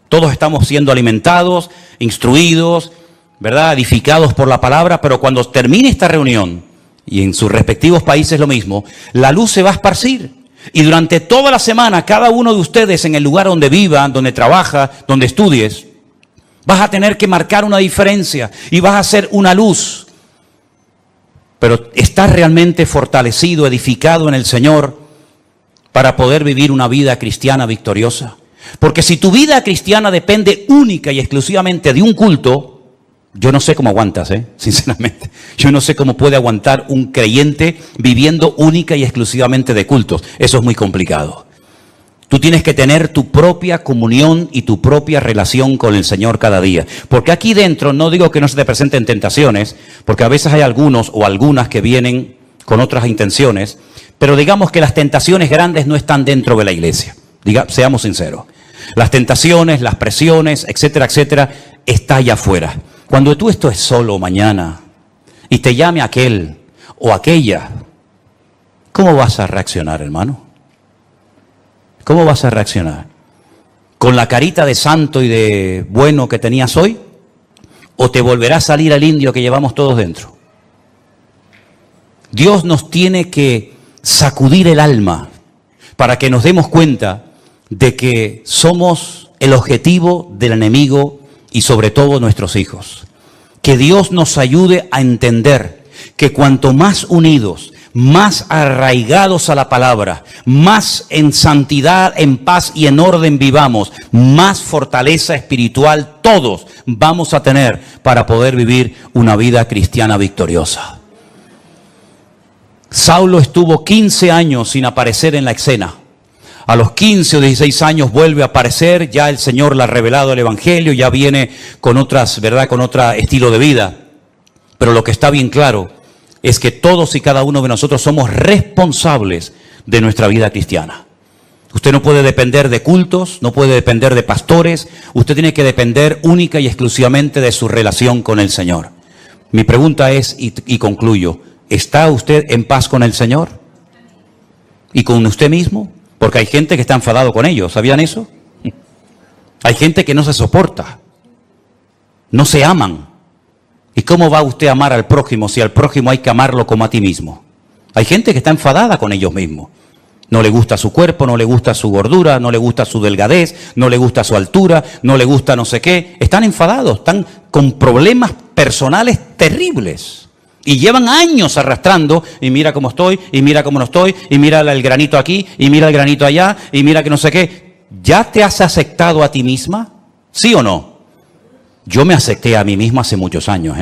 Todos estamos siendo alimentados, instruidos, ¿verdad? Edificados por la palabra, pero cuando termine esta reunión, y en sus respectivos países lo mismo, la luz se va a esparcir. Y durante toda la semana, cada uno de ustedes en el lugar donde viva, donde trabaja, donde estudies, vas a tener que marcar una diferencia y vas a ser una luz. Pero estás realmente fortalecido, edificado en el Señor para poder vivir una vida cristiana victoriosa. Porque si tu vida cristiana depende única y exclusivamente de un culto, yo no sé cómo aguantas, sinceramente. Yo no sé cómo puede aguantar un creyente viviendo única y exclusivamente de cultos. Eso es muy complicado. Tú tienes que tener tu propia comunión y tu propia relación con el Señor cada día. Porque aquí dentro, no digo que no se te presenten tentaciones, porque a veces hay algunos o algunas que vienen con otras intenciones, pero digamos que las tentaciones grandes no están dentro de la iglesia. Seamos sinceros. Las tentaciones, las presiones, etcétera, etcétera, está allá afuera. Cuando tú estés solo mañana y te llame aquel o aquella, ¿cómo vas a reaccionar, hermano? ¿Cómo vas a reaccionar? ¿Con la carita de santo y de bueno que tenías hoy? ¿O te volverá a salir el indio que llevamos todos dentro? Dios nos tiene que sacudir el alma para que nos demos cuenta de que somos el objetivo del enemigo y sobre todo nuestros hijos. Que Dios nos ayude a entender que cuanto más unidos, más arraigados a la palabra, más en santidad, en paz y en orden vivamos, más fortaleza espiritual todos vamos a tener para poder vivir una vida cristiana victoriosa. Saulo estuvo 15 años sin aparecer en la escena. A los 15 o 16 años vuelve a aparecer, ya el Señor le ha revelado el Evangelio, ya viene con otras, ¿verdad?, con otro estilo de vida. Pero lo que está bien claro es que todos y cada uno de nosotros somos responsables de nuestra vida cristiana. Usted no puede depender de cultos, no puede depender de pastores, usted tiene que depender única y exclusivamente de su relación con el Señor. Mi pregunta es, y concluyo, ¿está usted en paz con el Señor? ¿Y con usted mismo? Porque hay gente que está enfadado con ellos, ¿sabían eso? Hay gente que no se soporta, no se aman. ¿Y cómo va usted a amar al prójimo si al prójimo hay que amarlo como a ti mismo? Hay gente que está enfadada con ellos mismos. No le gusta su cuerpo, no le gusta su gordura, no le gusta su delgadez, no le gusta su altura, no le gusta no sé qué. Están enfadados, están con problemas personales terribles. Y llevan años arrastrando, y mira cómo estoy, y mira cómo no estoy, y mira el granito aquí, y mira el granito allá, y mira que no sé qué. ¿Ya te has aceptado a ti misma? ¿Sí o no? Yo me acepté a mí mismo hace muchos años,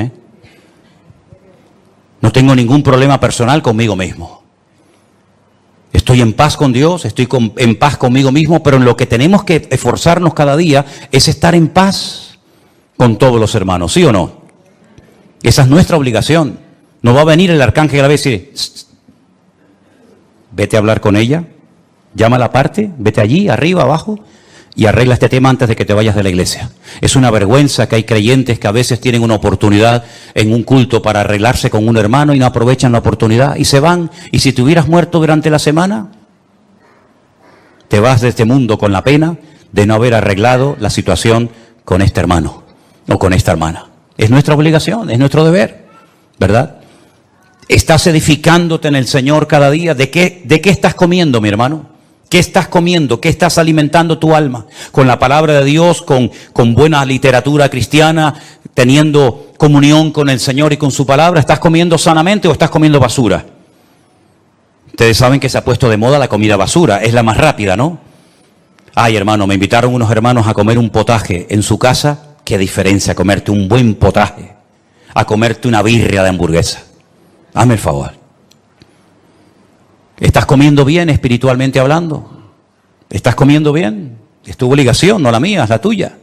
No tengo ningún problema personal conmigo mismo. Estoy en paz con Dios, estoy en paz conmigo mismo, pero en lo que tenemos que esforzarnos cada día es estar en paz con todos los hermanos, ¿sí o no? Esa es nuestra obligación. No va a venir el arcángel a decir, vete a hablar con ella, llámala aparte, vete allí, arriba, abajo, y arregla este tema antes de que te vayas de la iglesia. Es una vergüenza que hay creyentes que a veces tienen una oportunidad en un culto para arreglarse con un hermano y no aprovechan la oportunidad y se van. Y si te hubieras muerto durante la semana, te vas de este mundo con la pena de no haber arreglado la situación con este hermano o con esta hermana. Es nuestra obligación, es nuestro deber, ¿verdad? ¿Estás edificándote en el Señor cada día? ¿De qué estás comiendo, mi hermano? ¿Qué estás comiendo? ¿Qué estás alimentando tu alma? ¿Con la palabra de Dios, con buena literatura cristiana, teniendo comunión con el Señor y con su palabra? ¿Estás comiendo sanamente o estás comiendo basura? Ustedes saben que se ha puesto de moda la comida basura, es la más rápida, ¿no? Ay, hermano, me invitaron unos hermanos a comer un potaje en su casa. ¿Qué diferencia comerte un buen potaje a comerte una birria de hamburguesa? Hazme el favor. ¿Estás comiendo bien espiritualmente hablando? ¿Estás comiendo bien? Es tu obligación, no la mía, es la tuya.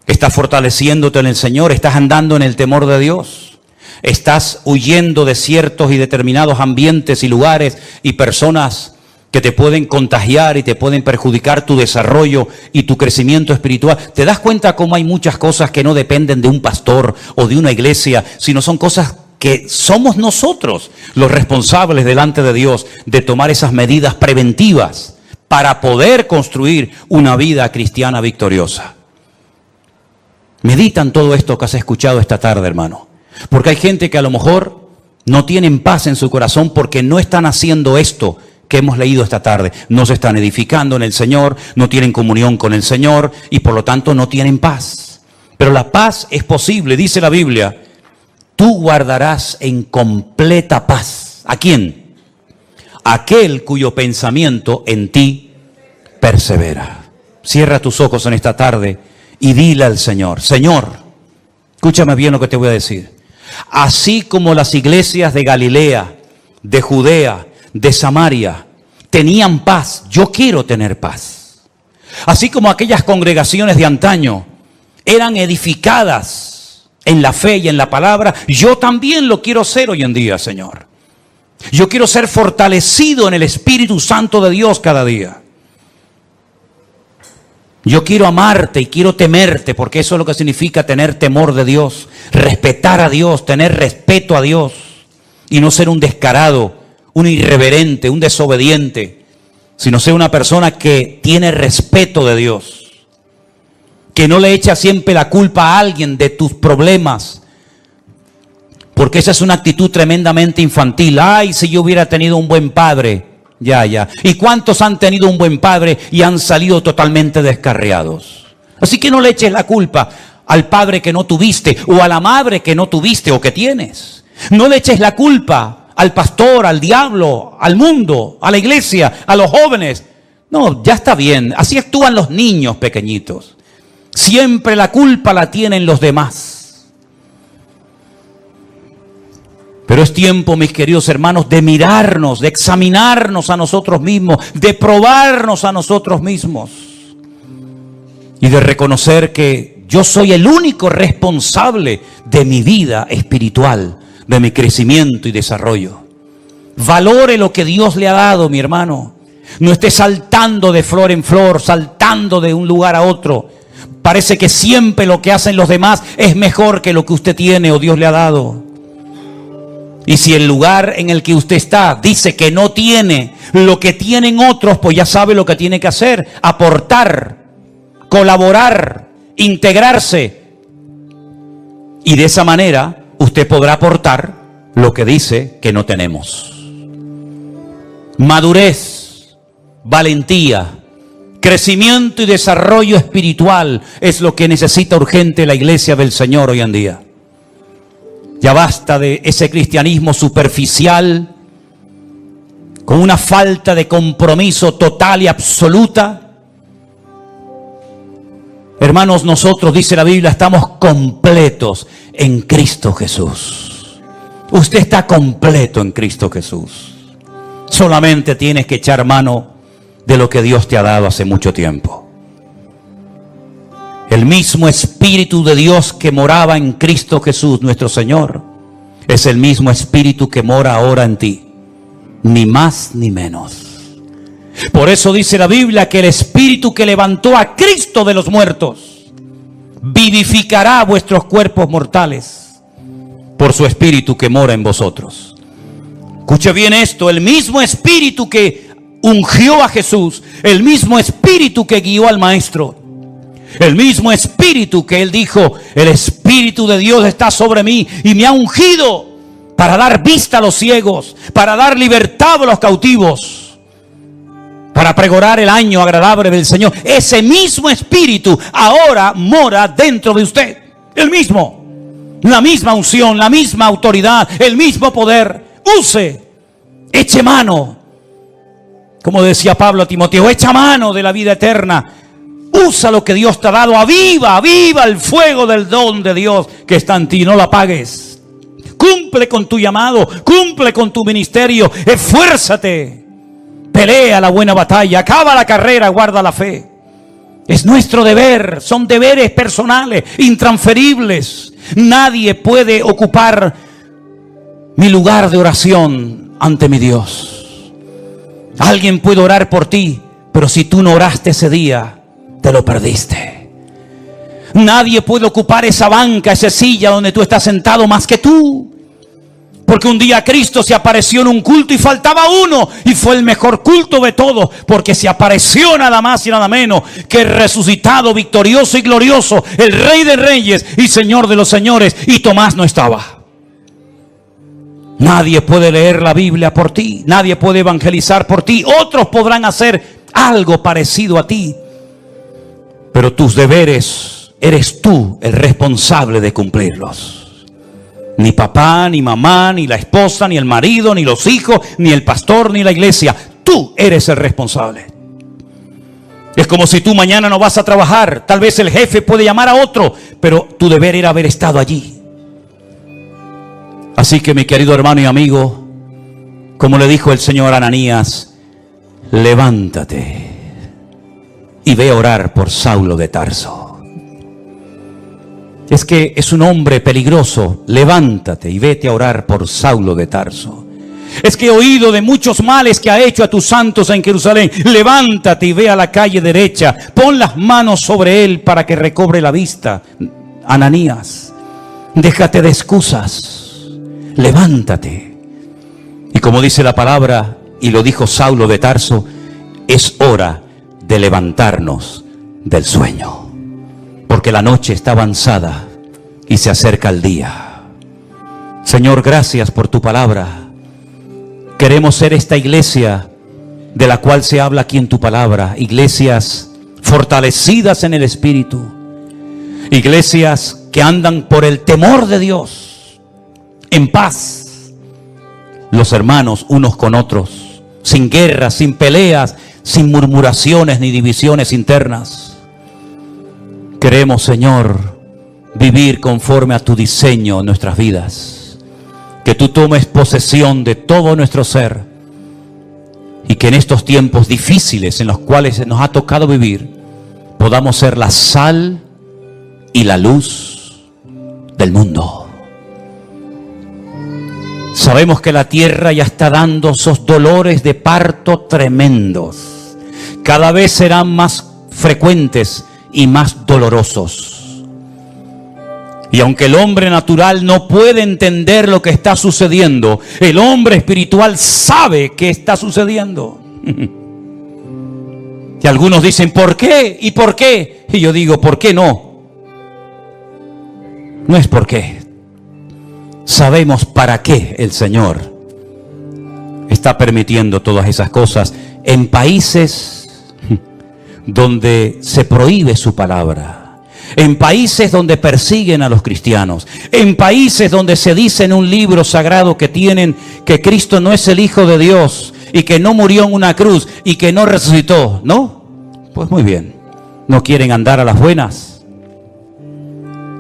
¿Estás fortaleciéndote en el Señor? ¿Estás andando en el temor de Dios? ¿Estás huyendo de ciertos y determinados ambientes y lugares y personas que te pueden contagiar y te pueden perjudicar tu desarrollo y tu crecimiento espiritual? ¿Te das cuenta cómo hay muchas cosas que no dependen de un pastor o de una iglesia, sino son cosas que somos nosotros los responsables delante de Dios de tomar esas medidas preventivas para poder construir una vida cristiana victoriosa? Medita en todo esto que has escuchado esta tarde, hermano. Porque hay gente que a lo mejor no tienen paz en su corazón porque no están haciendo esto que hemos leído esta tarde. No se están edificando en el Señor, no tienen comunión con el Señor y por lo tanto no tienen paz. Pero la paz es posible, dice la Biblia. Tú guardarás en completa paz. ¿A quién? Aquel cuyo pensamiento en ti persevera. Cierra tus ojos en esta tarde y dile al Señor: Señor, escúchame bien lo que te voy a decir. Así como las iglesias de Galilea, de Judea, de Samaria tenían paz, yo quiero tener paz. Así como aquellas congregaciones de antaño eran edificadas en la fe y en la palabra, yo también lo quiero ser hoy en día, Señor. Yo quiero ser fortalecido en el Espíritu Santo de Dios cada día. Yo quiero amarte y quiero temerte, porque eso es lo que significa tener temor de Dios, respetar a Dios, tener respeto a Dios y no ser un descarado, un irreverente, un desobediente, sino ser una persona que tiene respeto de Dios, que no le echa siempre la culpa a alguien de tus problemas, porque esa es una actitud tremendamente infantil. Ay, si yo hubiera tenido un buen padre. Ya. ¿Y cuántos han tenido un buen padre y han salido totalmente descarriados? Así que no le eches la culpa al padre que no tuviste o a la madre que no tuviste o que tienes. No le eches la culpa al pastor, al diablo, al mundo, a la iglesia, a los jóvenes. No, ya está bien. Así actúan los niños pequeñitos. Siempre la culpa la tienen los demás. Pero es tiempo, mis queridos hermanos, de mirarnos, de examinarnos a nosotros mismos, de probarnos a nosotros mismos y de reconocer que yo soy el único responsable de mi vida espiritual, de mi crecimiento y desarrollo. Valore lo que Dios le ha dado, mi hermano. No esté saltando de flor en flor, saltando de un lugar a otro. Parece que siempre lo que hacen los demás es mejor que lo que usted tiene o Dios le ha dado. Y si el lugar en el que usted está dice que no tiene lo que tienen otros, pues ya sabe lo que tiene que hacer: aportar, colaborar, integrarse. Y de esa manera usted podrá aportar lo que dice que no tenemos. Madurez, valentía, crecimiento y desarrollo espiritual es lo que necesita urgente la iglesia del Señor hoy en día. Ya basta de ese cristianismo superficial, con una falta de compromiso total y absoluta. Hermanos, nosotros, dice la Biblia, estamos completos en Cristo Jesús. Usted está completo en Cristo Jesús. Solamente tienes que echar mano de lo que Dios te ha dado hace mucho tiempo. El mismo Espíritu de Dios que moraba en Cristo Jesús, nuestro Señor, es el mismo Espíritu que mora ahora en ti. Ni más ni menos. Por eso dice la Biblia que el Espíritu que levantó a Cristo de los muertos vivificará vuestros cuerpos mortales por su Espíritu que mora en vosotros. Escuche bien esto: el mismo Espíritu que ungió a Jesús, el mismo Espíritu que guió al Maestro, el mismo Espíritu que Él dijo: el Espíritu de Dios está sobre mí y me ha ungido para dar vista a los ciegos, para dar libertad a los cautivos, para pregonar el año agradable del Señor. Ese mismo Espíritu ahora mora dentro de usted. El mismo, la misma unción, la misma autoridad, el mismo poder. Use, eche mano, como decía Pablo a Timoteo, echa mano de la vida eterna. Usa lo que Dios te ha dado. Aviva el fuego del don de Dios que está en ti. No lo apagues. Cumple con tu llamado, cumple con tu ministerio, esfuérzate, pelea la buena batalla, acaba la carrera, guarda la fe. Es nuestro deber, son deberes personales, intransferibles. Nadie puede ocupar mi lugar de oración ante mi Dios. Alguien puede orar por ti, pero si tú no oraste ese día, te lo perdiste. Nadie puede ocupar esa banca, esa silla donde tú estás sentado más que tú. Porque un día Cristo se apareció en un culto y faltaba uno, y fue el mejor culto de todos, porque se apareció nada más y nada menos que el resucitado, victorioso y glorioso, el Rey de Reyes y Señor de los Señores, y Tomás no estaba. Nadie puede leer la Biblia por ti, nadie puede evangelizar por ti. Otros podrán hacer algo parecido a ti, pero tus deberes eres tú el responsable de cumplirlos. Ni papá, ni mamá, ni la esposa, ni el marido, ni los hijos, ni el pastor, ni la iglesia. Tú eres el responsable. Es como si tú mañana no vas a trabajar. Tal vez el jefe puede llamar a otro, pero tu deber era haber estado allí. Así que, mi querido hermano y amigo, como le dijo el Señor a Ananías, levántate y ve a orar por Saulo de Tarso. Es que es un hombre peligroso. Levántate y vete a orar por Saulo de Tarso. Es que he oído de muchos males que ha hecho a tus santos en Jerusalén. Levántate y ve a la calle derecha. Pon las manos sobre él para que recobre la vista. Ananías, déjate de excusas. Levántate. Y como dice la palabra, y lo dijo Saulo de Tarso, es hora de levantarnos del sueño, porque la noche está avanzada y se acerca el día. Señor, gracias por tu palabra. Queremos ser esta iglesia de la cual se habla aquí en tu palabra. Iglesias fortalecidas en el Espíritu. Iglesias que andan por el temor de Dios, en paz, los hermanos unos con otros, sin guerras, sin peleas, sin murmuraciones ni divisiones internas. Queremos, Señor, vivir conforme a tu diseño en nuestras vidas. Que tú tomes posesión de todo nuestro ser y que en estos tiempos difíciles en los cuales nos ha tocado vivir, podamos ser la sal y la luz del mundo. Sabemos que la tierra ya está dando esos dolores de parto tremendos. Cada vez serán más frecuentes y más dolorosos. Y aunque el hombre natural no puede entender lo que está sucediendo, el hombre espiritual sabe qué está sucediendo. Y algunos dicen, ¿por qué? ¿Y por qué? Y yo digo, ¿por qué no? No es por qué. Sabemos para qué el Señor está permitiendo todas esas cosas en países donde se prohíbe su palabra, en países donde persiguen a los cristianos, en países donde se dice en un libro sagrado que tienen que Cristo no es el Hijo de Dios y que no murió en una cruz y que no resucitó, ¿no? Pues muy bien, no quieren andar a las buenas,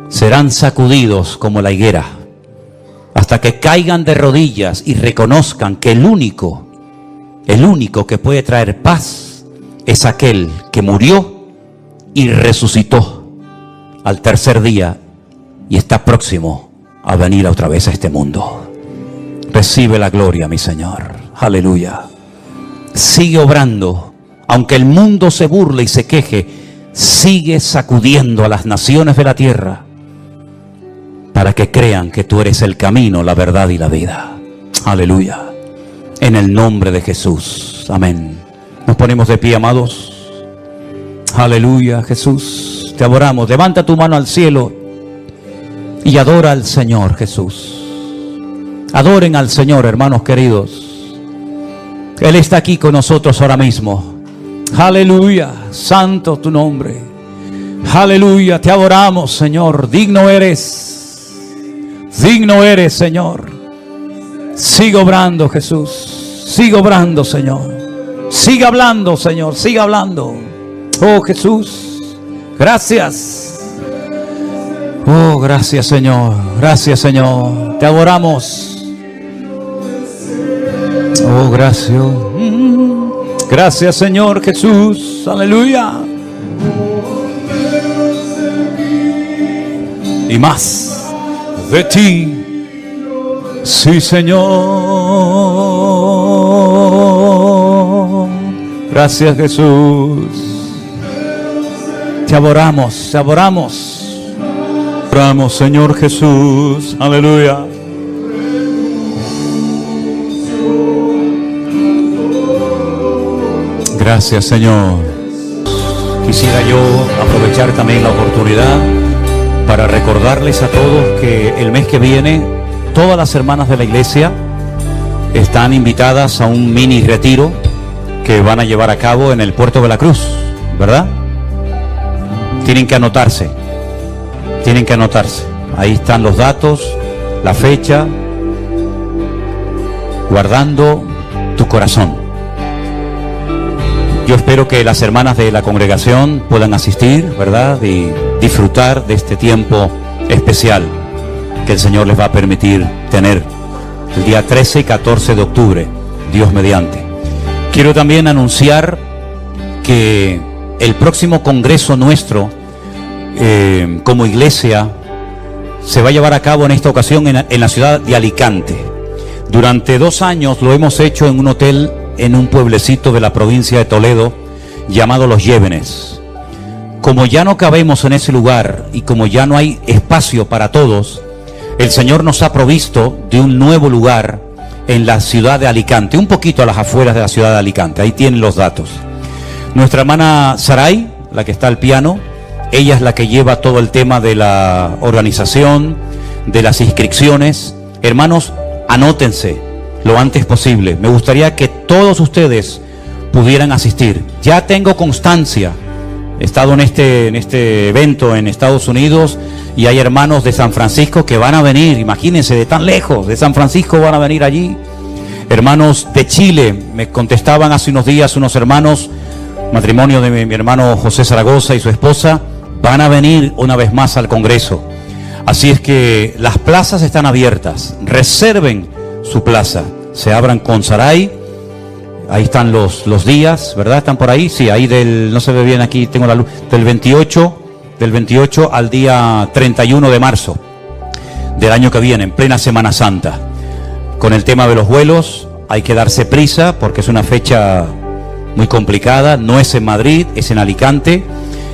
serán sacudidos como la higuera, hasta que caigan de rodillas y reconozcan que el único que puede traer paz es aquel que murió y resucitó al tercer día y está próximo a venir otra vez a este mundo. Recibe la gloria, mi Señor. Aleluya. Sigue obrando, aunque el mundo se burle y se queje, sigue sacudiendo a las naciones de la tierra, para que crean que tú eres el camino, la verdad y la vida. Aleluya. En el nombre de Jesús. Amén. Nos ponemos de pie, amados. Aleluya, Jesús. Te adoramos. Levanta tu mano al cielo y adora al Señor, Jesús. Adoren al Señor, hermanos queridos. Él está aquí con nosotros ahora mismo. Aleluya. Santo tu nombre. Aleluya. Te adoramos, Señor. Digno eres. Digno eres, Señor. Sigue obrando, Jesús. Sigue obrando, Señor. Sigue hablando, Señor. Sigue hablando. Oh, Jesús. Gracias. Oh, gracias, Señor. Gracias, Señor. Te adoramos. Oh, gracias. Gracias, Señor Jesús. Aleluya. Y más de ti. Sí, Señor. Gracias, Jesús. Te adoramos, te adoramos. Adoramos, Señor Jesús. Aleluya. Gracias, Señor. Quisiera yo aprovechar también la oportunidad para recordarles a todos que el mes que viene todas las hermanas de la iglesia están invitadas a un mini retiro que van a llevar a cabo en el puerto de la Cruz, ¿verdad? Tienen que anotarse. Ahí están los datos, la fecha, guardando tu corazón. Yo espero que las hermanas de la congregación puedan asistir, ¿verdad? Y disfrutar de este tiempo especial que el Señor les va a permitir tener el día 13 y 14 de octubre, Dios mediante. Quiero también anunciar que el próximo congreso nuestro como iglesia se va a llevar a cabo en esta ocasión en la ciudad de Alicante. Durante 2 años lo hemos hecho en un hotel en un pueblecito de la provincia de Toledo llamado Los Llévenes. Como ya no cabemos en ese lugar y como ya no hay espacio para todos, el Señor nos ha provisto de un nuevo lugar en la ciudad de Alicante, un poquito a las afueras de la ciudad de Alicante. Ahí tienen los datos. Nuestra hermana Saray, la que está al piano, ella es la que lleva todo el tema de la organización, de las inscripciones. Hermanos, anótense lo antes posible. Me gustaría que todos ustedes pudieran asistir. Ya tengo constancia. He estado en este evento en Estados Unidos y hay hermanos de San Francisco que van a venir. Imagínense, de tan lejos, de San Francisco van a venir allí. Hermanos de Chile, me contestaban hace unos días unos hermanos, matrimonio de mi hermano José Zaragoza y su esposa, van a venir una vez más al Congreso. Así es que las plazas están abiertas. Reserven su plaza. Se abran con Saray. Ahí están los días, ¿verdad? ¿Están por ahí? Sí, ahí no se ve bien aquí, tengo la luz, del 28 al día 31 de marzo del año que viene, en plena Semana Santa. Con el tema de los vuelos hay que darse prisa porque es una fecha muy complicada, no es en Madrid, es en Alicante,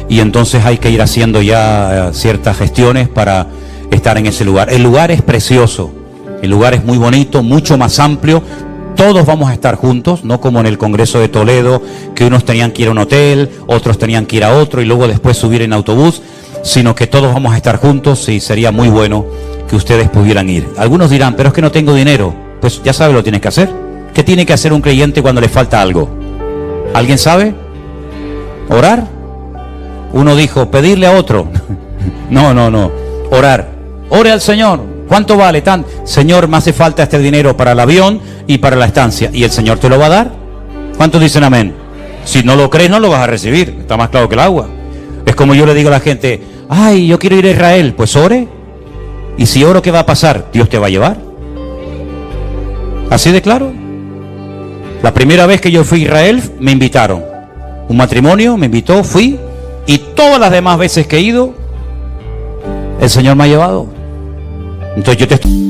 y entonces hay que ir haciendo ya ciertas gestiones para estar en ese lugar. El lugar es precioso, el lugar es muy bonito, mucho más amplio. Todos vamos a estar juntos, no como en el Congreso de Toledo, que unos tenían que ir a un hotel, otros tenían que ir a otro y luego después subir en autobús, sino que todos vamos a estar juntos y sería muy bueno que ustedes pudieran ir. Algunos dirán, pero es que no tengo dinero. Pues ya sabe lo que tienes que hacer. ¿Qué tiene que hacer un creyente cuando le falta algo? ¿Alguien sabe? ¿Orar? Uno dijo, pedirle a otro. No. Orar. Ore al Señor. ¿Cuánto vale? Señor, me hace falta este dinero para el avión y para la estancia. ¿Y el Señor te lo va a dar? ¿Cuántos dicen amén? Si no lo crees, no lo vas a recibir. Está más claro que el agua. Es como yo le digo a la gente, ay, yo quiero ir a Israel. Pues ore. Y si oro, ¿qué va a pasar? Dios te va a llevar. Así de claro. La primera vez que yo fui a Israel, me invitaron. Un matrimonio me invitó, fui. Y todas las demás veces que he ido, el Señor me ha llevado. Entonces yo te estoy...